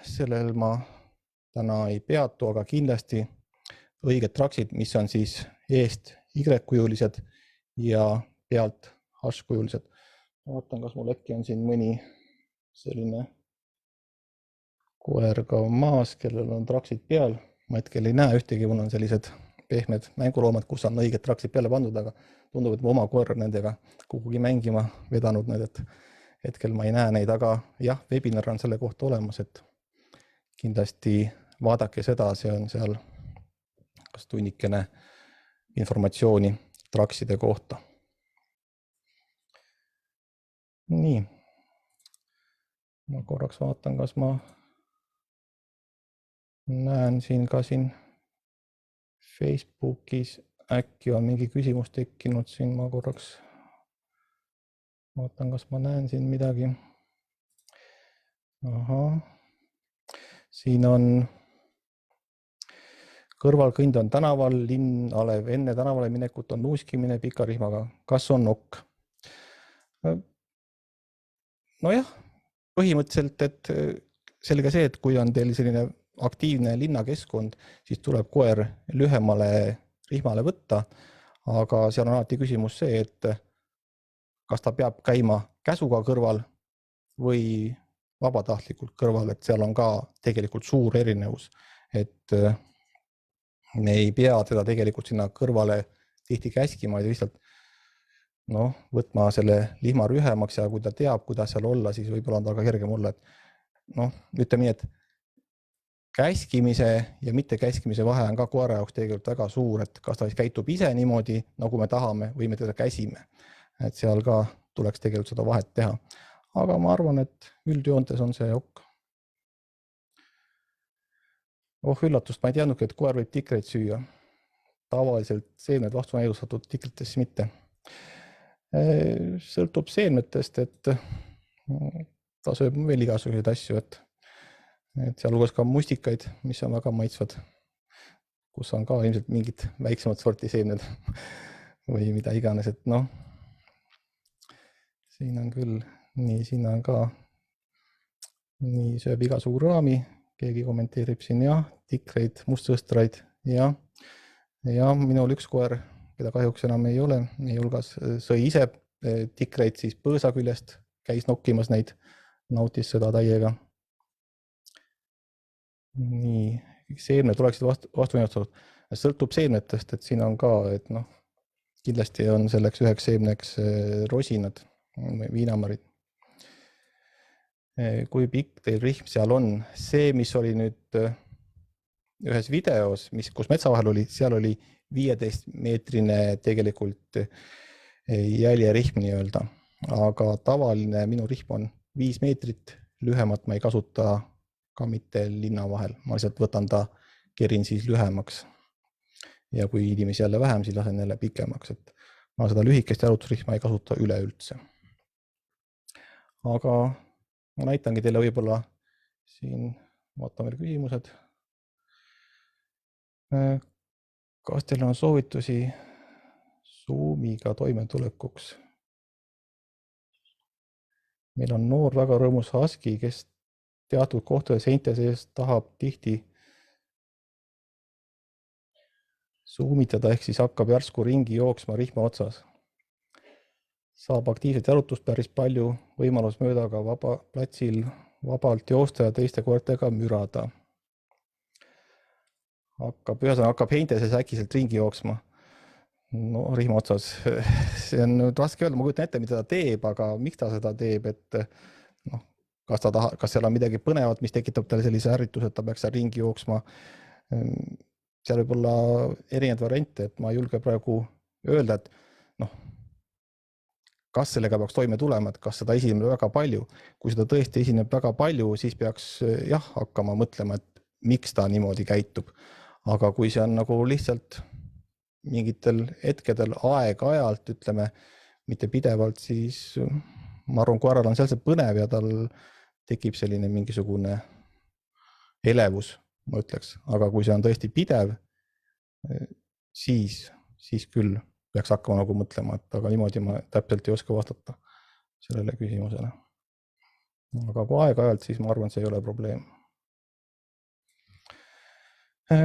sellel ma täna ei peatu, aga kindlasti õiged traksid, mis on siis eest Y-kujulised ja pealt H-kujulised. Vaatan, kas mul äkki on siin mõni selline koer ka maas, kellel on traksid peal. Ma hetkel ei näe ühtegi, mul on sellised pehmed mänguloomad, kus on õiged traksid peale pandud, aga tundub, et mu oma koer nendega kuhugi mängima vedanud need, et hetkel ma ei näe neid, aga jah, webinar on selle kohta olemas, et kindlasti vaadake seda, see on seal kas tunnikene informatsiooni trakside kohta. Nii, ma korraks vaatan, kas ma näen siin ka Facebookis äkki on mingi küsimus tekkinud siin, ma korraks vaatan, kas ma näen siin midagi. Ahah, siin on kõrvalkõnd on tänaval, linnalev enne tänavale minekut on nuuskimine pika rihmaga. Kas on nokk? Nojah, põhimõtteliselt, et selge see, et kui on teil selline aktiivne linnakeskkond, siis tuleb koer lühemale rihmale võtta, aga seal on alati küsimus see, et kas ta peab käima käsuga kõrval või vabatahtlikult kõrval, et seal on ka tegelikult suur erinevus, et me ei pea teda tegelikult sinna kõrvale tihti käskima, vaid lihtsalt võtma selle lihma rühemaks ja kui ta teab, kuidas seal olla, siis võib-olla on tal ka kergem olla, et ütleme nii, et käskimise ja mitte käskimise vahe on ka koera jaoks tegelikult väga suur, et kas ta käitub ise niimoodi, nagu me tahame, või me teda käsime. Et seal ka tuleks tegelikult seda vahet teha. Aga ma arvan, et üldjoontes on see ok. Üllatust, ma ei teadnud, et koer võib tikreid süüa. Tavaliselt seemned vastunäidustatud tikritesse mitte. Sõltub seemnetest, et ta sööb veel igasuguseid asju, et sealhulgas ka mustikaid, mis on väga maitsvad, kus on ka ilmselt mingid väiksemad sorti seemned või mida iganes, et siin on küll nii, siin on ka nii sööb igasugu raami, keegi kommenteerib siin tikreid, mustsõstraid ja minul üks koer, keda kahjuks enam ei ole, meie hulgas sõi ise tikreid siis põõsa küljest, käis nokkimas neid, nautis seda täiega. Nii, seemned oleksid vastunäidustatud. Sõltub seemnetest, et siin on ka, et kindlasti on selleks üheks seemneks rosinad, viinamarid. Kui pikk teil rihm seal on? See, mis oli nüüd ühes videos, kus metsa vahel oli, seal oli 15-meetrine tegelikult jäljerihm nii-öelda, aga tavaline minu rihm on 5 meetrit, lühemat ma ei kasuta ka mitte linna vahel, ma lihtsalt võtan ta, kerin siis lühemaks ja kui inimesi jälle vähem, siis lasen jälle pikemaks, et ma seda lühikest jalutusrihma ei kasuta üleüldse. Aga ma näitangi teile võib-olla siin, vaatame veel küsimused. Kas teil on soovitusi Zoomiga toimetulekuks? Meil on noor väga rõõmus husky, kes teatud kohtade seinte sees tahab tihti zoomitada, ehk siis hakkab järsku ringi jooksma rihma otsas. Saab aktiivset jalutust päris palju, võimalus mööda ka platsil vabalt joosta ja teiste koertega mürada. Hakkab heinte sees äkkiselt ringi jooksma. Rihma otsas. See on nüüd raske öelda, ma kujutan ette, mida ta teeb, aga miks ta seda teeb, et kas seal on midagi põnevat, mis tekitab talle sellise ärrituse, et ta peaks seal ringi jooksma. Seal võib olla erinevad variante, et ma ei julge praegu öelda, et kas sellega peaks toime tulema, et kas seda esineb väga palju. Kui seda tõesti esineb väga palju, siis peaks hakkama mõtlema, et miks ta niimoodi käitub. Aga kui see on nagu lihtsalt mingitel hetkedel aeg-ajalt, ütleme, mitte pidevalt, siis ma arvan, koeral on seal see põnev ja tal tekib selline mingisugune elevus, ma ütleks. Aga kui see on tõesti pidev, siis küll peaks hakkama nagu mõtlema, et aga niimoodi ma täpselt ei oska vastata sellele küsimusele. Aga kui aeg-ajalt, siis ma arvan, see ei ole probleem.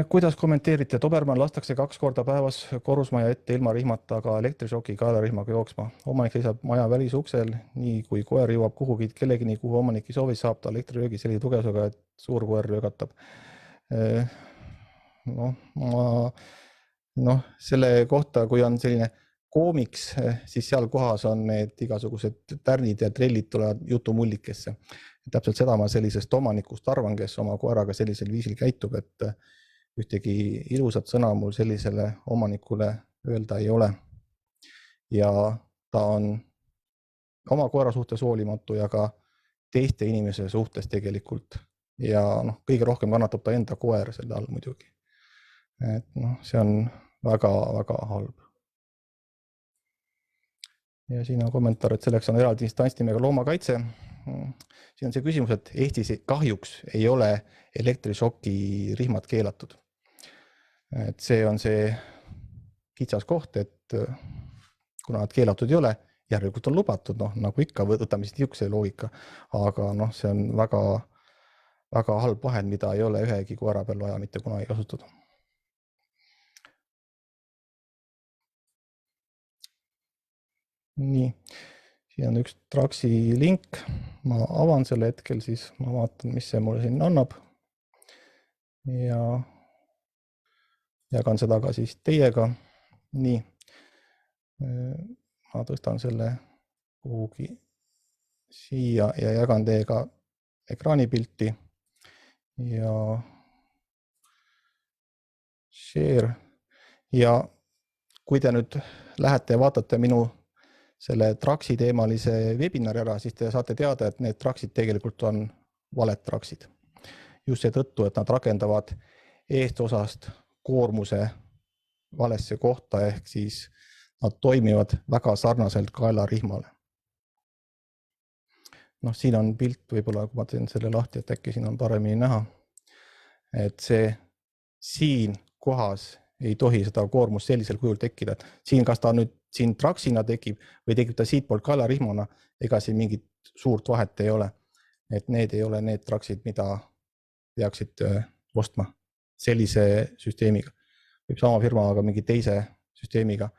Kuidas kommenteerite, Dobermann lastakse 2 korda päevas korrusmaja ette ilma rihmata, aga elektrišoki kaelarihmaga jooksma. Omanik seisab maja välisuksel, nii kui koer jõuab kuhugi kellegini, kuhu omanik ei soovi, saab ta elektriröögi sellise tugevusega, et suur koer röögatab. Selle kohta, kui on selline koomiks, siis seal kohas on need igasugused tärnid ja trellid tulevad jutumullikesse. Täpselt seda ma sellisest omanikust arvan, kes oma koeraga sellisel viisil käitub, et ühtegi ilusat sõna mul sellisele omanikule öelda ei ole. Ja ta on oma koera suhtes hoolimatu ja ka teiste inimese suhtes tegelikult. Ja kõige rohkem kannatab ta enda koer selle all muidugi. Et see on väga-väga halb. Ja siin on kommentaar, et selleks on eraldi instants nimega loomakaitse. Siin on see küsimus, et Eestis kahjuks ei ole elektrišoki rihmad keelatud. Et see on see kitsas koht, et kuna nad keelatud ei ole, järelikult on lubatud, nagu ikka võtame siis niisuguse loogika, aga see on väga, väga halb vahend, mida ei ole ühegi koera peal vaja mitte kunagi kasutada. Nii, siin on üks Traxi link, ma avan selle hetkel, siis ma vaatan, mis see mulle siin annab ja jagan seda ka siis teiega. Nii, ma tõstan selle kuhugi siia ja jagan teiega ekraanipilti ja share. Ja kui te nüüd lähete ja vaatate minu selle Traxi teemalise webinari ära, siis te saate teada, et need Traxid tegelikult on valed Traxid. Just seetõttu, et nad rakendavad eestosast koormuse valesse kohta, ehk siis nad toimivad väga sarnaselt kaelarihmale. Siin on pilt, võib-olla kui ma teen selle lahti, et äkki siin on paremini näha, et see siin kohas ei tohi seda koormust sellisel kujul tekkida. Siin, kas ta nüüd siin Traxina tekib või tekib ta siitpoolt kaelarihmana, ega siin mingit suurt vahet ei ole. Et need ei ole need Traxid, mida peaksid ostma sellise süsteemiga. Võib sama firma, aga mingi teise süsteemiga.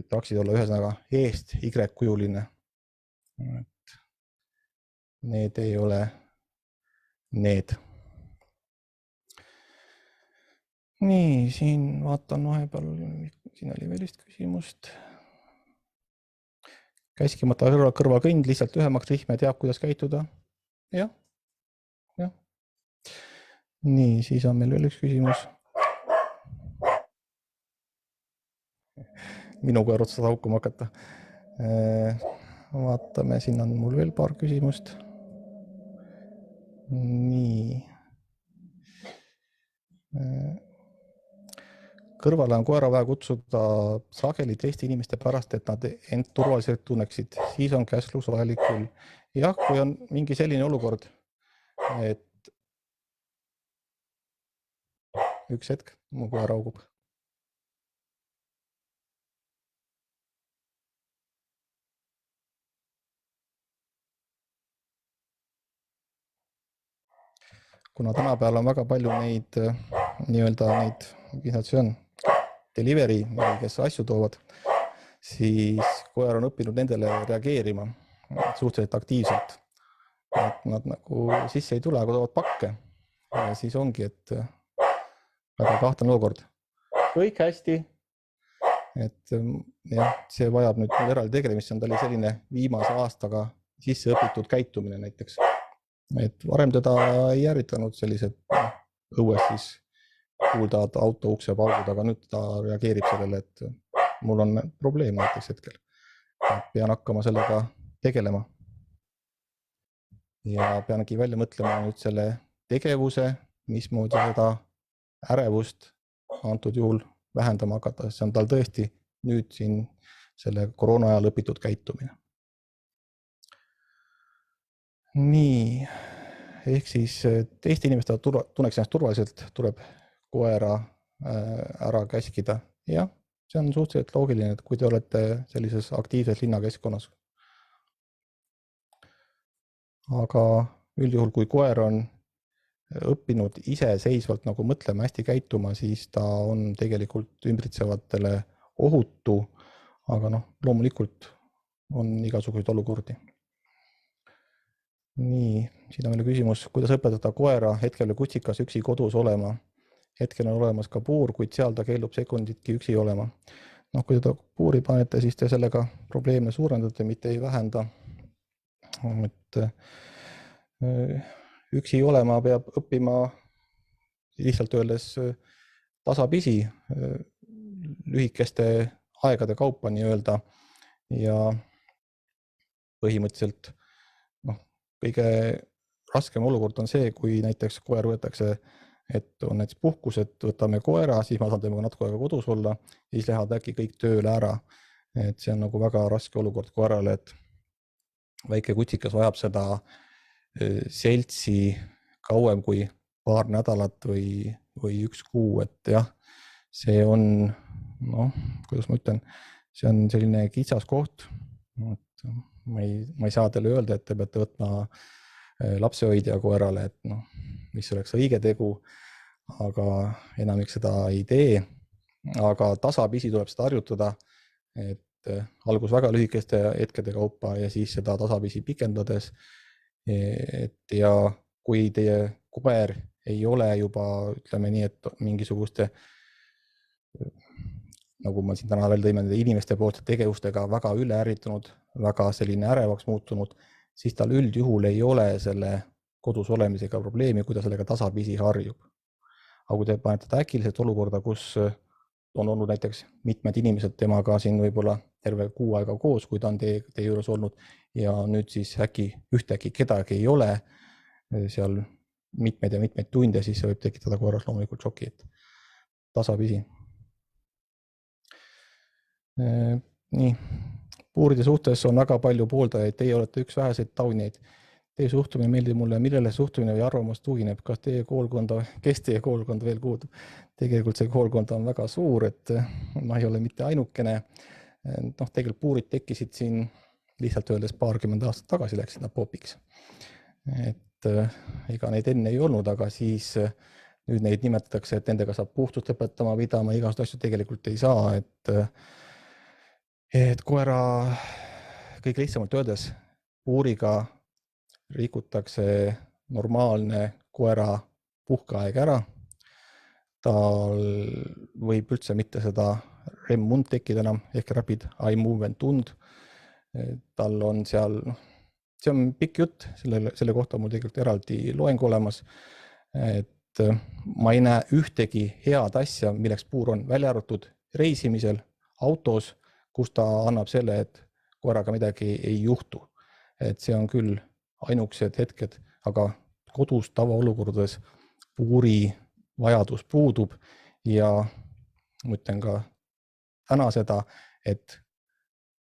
Traxid olla ühesõnaga eest Y-kujuline. Need ei ole need. Nii, siin vaatan vahepeal, siin oli veel vist küsimust. Käskimata kõrvalkõnd, lihtsalt ühemaks rihm ja teab, kuidas käituda. Jah. Nii, siis on meil veel üks küsimus. Minu koer otsas haukuma hakata. Vaatame, siin on mul veel paar küsimust. Nii. Kõrvale on koera vaja kutsuda sageli teiste inimeste pärast, et nad end turvaliselt tunneksid. Siis on käsklus vajalik küll. Jah, kui on mingi selline olukord, et üks hetk, mu koer haugub. Kuna tänapäeval on väga palju neid nii-öelda neid, mis see on, delivery, kes asju toovad, siis koer on õppinud nendele reageerima suhteliselt aktiivselt. Et nad nagu sisse ei tule, aga toovad pakke. Ja siis ongi, et väga kahtlane olukord. Kõik hästi. Et jah, see vajab nüüd eraldi tegelemist, see on talle selline viimase aastaga sisse õpitud käitumine näiteks. Et varem teda ei ärritanud sellised õues siis kuuldavad auto ukse paugud, aga nüüd ta reageerib sellele, et mul on probleem näiteks hetkel. Pean hakkama sellega tegelema. Ja peangi välja mõtlema nüüd selle tegevuse, mismoodi seda ärevust antud juhul vähendama hakata, see on tal tõesti nüüd siin selle koroona ajal õpitud käitumine. Nii, ehk siis teiste inimeste tunneks ennast turvaliselt, tuleb koera ära käskida. Jah, see on suhteliselt loogiline, et kui te olete sellises aktiivses linnakeskkonnas. Aga üldjuhul, kui koer on õppinud iseseisvalt nagu mõtlema, hästi käituma, siis ta on tegelikult ümbritsevatele ohutu, aga loomulikult on igasuguseid olukordi. Nii, siin on veel küsimus, kuidas õpetada koera hetkel kustikas üksi kodus olema. Hetkel on olemas ka puur, kuid seal ta keeldub sekunditki üksi olema. Kui te puuri panete, siis te sellega probleeme suurendate, mitte ei vähenda. Et üksi olema peab õppima lihtsalt öeldes tasapisi, lühikeste aegade kaupa nii-öelda ja põhimõtteliselt kõige raskem olukord on see, kui näiteks koer võetakse, et on näiteks puhkus, et võtame koera, siis ma saan temaga natuke aega kodus olla, siis lähevad äkki kõik tööle ära. Et see on nagu väga raske olukord koerale, et väike kutsikas vajab seda seltsi kauem kui paar nädalat või 1 kuu, et jah, see on, kuidas ma ütlen, see on selline kitsas koht. Ma ei saa teile öelda, et te peate võtma lapsehoidja koerale, et mis oleks õige tegu, aga enamik seda ei tee. Aga tasapisi tuleb seda harjutada, et algus väga lühikeste hetkede kaupa ja siis seda tasapisi pikendades. Ja kui teie koer ei ole juba, ütleme nii, et mingisuguste, nagu ma siin täna veel tõime, inimeste poolt tegevustega väga üle ärritunud, väga selline ärevaks muutunud, siis tal üldjuhul ei ole selle kodus olemisega probleemi, kui ta sellega tasapisi harjub. Aga kui te panete ta äkiliselt olukorda, kus on olnud näiteks mitmed inimesed temaga siin võib-olla terve 6 aega koos, kui ta on teie juures olnud ja nüüd siis ühtäkki kedagi ei ole seal mitmeid tunde, siis see võib tekitada koeras loomulikult šoki, et tasapisi. Nii, puuride suhtes on väga palju pooldajaid, teie olete üks väheseid taunijaid. Teie suhtumine meeldib mulle, millele suhtumine või arvamus tugineb, kes teie koolkonda veel kuulub. Tegelikult see koolkond on väga suur, et ma ei ole mitte ainukene. Tegelikult puurid tekkisid siin lihtsalt öeldes 20 aastat tagasi läksid nad popiks. Et ega neid enne ei olnud, aga siis nüüd neid nimetatakse, et nendega saab puhtust õpetama, pidama, igast asju tegelikult ei saa, et koera kõige lihtsamalt öeldes puuriga rikutakse normaalne koera puhkeaeg ära. Tal võib üldse mitte seda REM-und tekkida enam, ehk Rapid Eye Movement tund. Tal on seal, see on pikk jutt, selle kohta mul tegelikult eraldi loeng olemas, et ma ei näe ühtegi head asja, milleks puur on välja arvatud reisimisel, autos, kus ta annab selle, et koeraga midagi ei juhtu. Et see on küll ainukesed hetked, aga kodus tavaolukordades puuri vajadus puudub ja mõtlen ka täna seda, et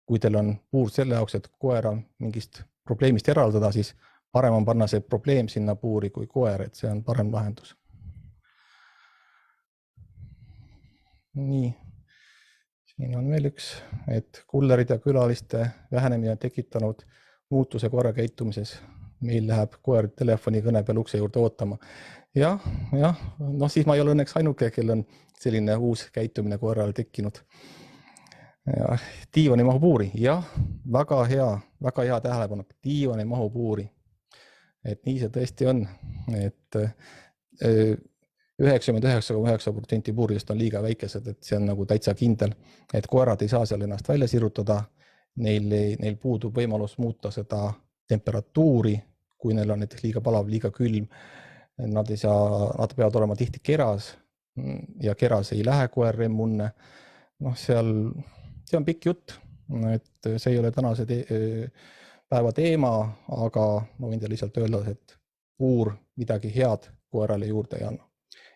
kui teil on puur selle jaoks, et koera mingist probleemist eraldada, siis parem on panna see probleem sinna puuri kui koer, et see on parem lahendus. Nii, siin on veel üks, et kullerid ja külaliste vähenemine tekitanud muutuse koera käitumises. Meil läheb koer telefoni kõne peal ukse juurde ootama. Jah, siis ma ei ole õnneks ainuke, kel on selline uus käitumine koerale tekkinud. Ja, diivani mahu puuri, jah, väga hea tähelepanu, diivani mahu puuri. Et nii see tõesti on, et 99,9% puuridest on liiga väikesed, et see on nagu täitsa kindel, et koerad ei saa seal ennast välja sirutada, neil puudub võimalus muuta seda temperatuuri, kui neil on näiteks liiga palav, liiga külm, nad peavad olema tihti keras ja keras ei lähe koer remmunne. See on pikk jutt, et see ei ole tänase päeva teema, aga ma võin teile lihtsalt öelda, et puur midagi head koerale juurde ei anna.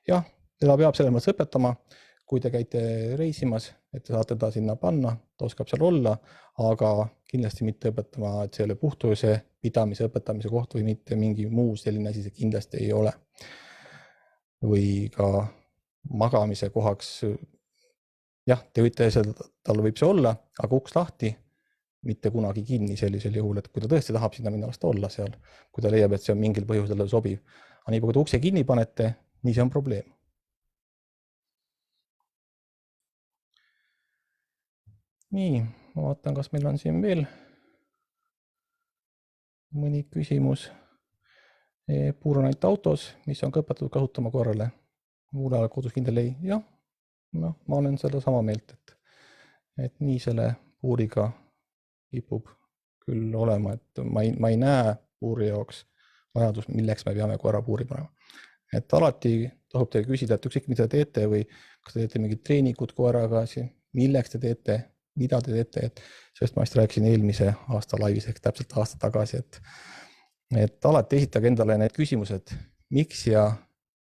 Jah, teda peab selles mõttes õpetama, kui te käite reisimas, et te saate ta sinna panna, ta oskab seal olla, aga kindlasti mitte õpetama, et see ei ole puhtuse pidamise õpetamise koht või mitte mingi muu selline asi, see kindlasti ei ole. Või ka magamise kohaks jah, te võite öelda, tal võib see olla, aga uks lahti, mitte kunagi kinni sellisel juhul, et kui ta tõesti tahab sinna minna, las ta olla seal, kui ta leiab, et see on mingil põhjusel sobiv. Aga nii, kui te ukse kinni panete, nii see on probleem. Nii, ma vaatan, kas meil on siin veel mõni küsimus. Puur on ainult autos, mis on ka õpetatud kasutama korrale. Muul ajal kodus kindel ei. Jah, no, ma olen seda sama meelt, et nii selle puuriga kipub küll olema, et ma ei näe puuri jaoks vajadus, milleks me peame koera puuri panema. Et alati tasub teile küsida, et ükskõik mida te teete või kas te teete mingid treeningud koeraga, milleks te teete, mida te teete, et sellest ma just rääkisin eelmise aasta laivis, ehk täpselt aasta tagasi, et alati esitage endale need küsimused, miks ja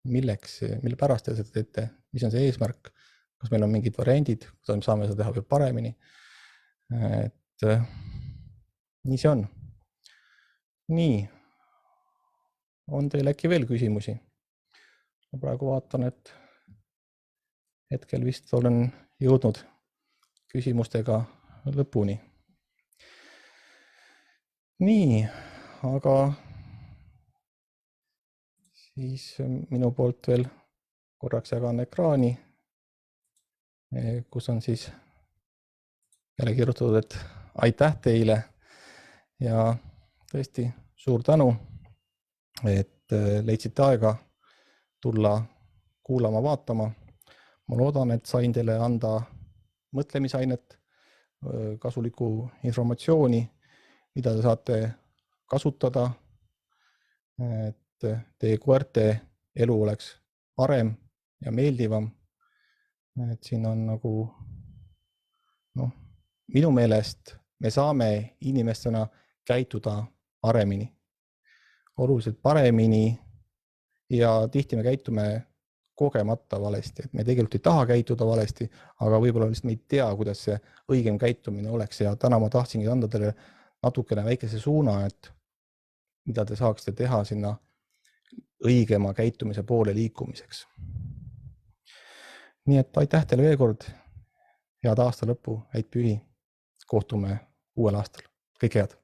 milleks, mille pärast te seda teete, mis on see eesmärk, kas meil on mingid variandid, kuidas me saame seda teha veel paremini. Et nii see on. Nii, on teil äkki veel küsimusi? Ma praegu vaatan, et hetkel vist olen jõudnud küsimustega lõpuni. Nii, aga siis minu poolt veel korraks jagan ekraani, kus on siis jälle kirjutatud, et aitäh teile ja tõesti suur tänu, et leidsite aega tulla kuulama, vaatama. Ma loodan, et sain teile anda mõtlemisainet, kasulikku informatsiooni, mida te saate kasutada, et teie koerte elu oleks parem ja meeldivam. Et siin on nagu, minu meelest me saame inimestena käituda paremini, oluliselt paremini ja tihti me käitume kogemata valesti, et me tegelikult ei taha käituda valesti, aga võib-olla lihtsalt me ei tea, kuidas see õigem käitumine oleks ja täna ma tahtsingi anda teile natukene väikese suuna, et mida te saaksite teha sinna õigema käitumise poole liikumiseks. Nii et aitäh teile veel kord, head aasta lõppu, häid pühi, kohtume uuel aastal, kõike head!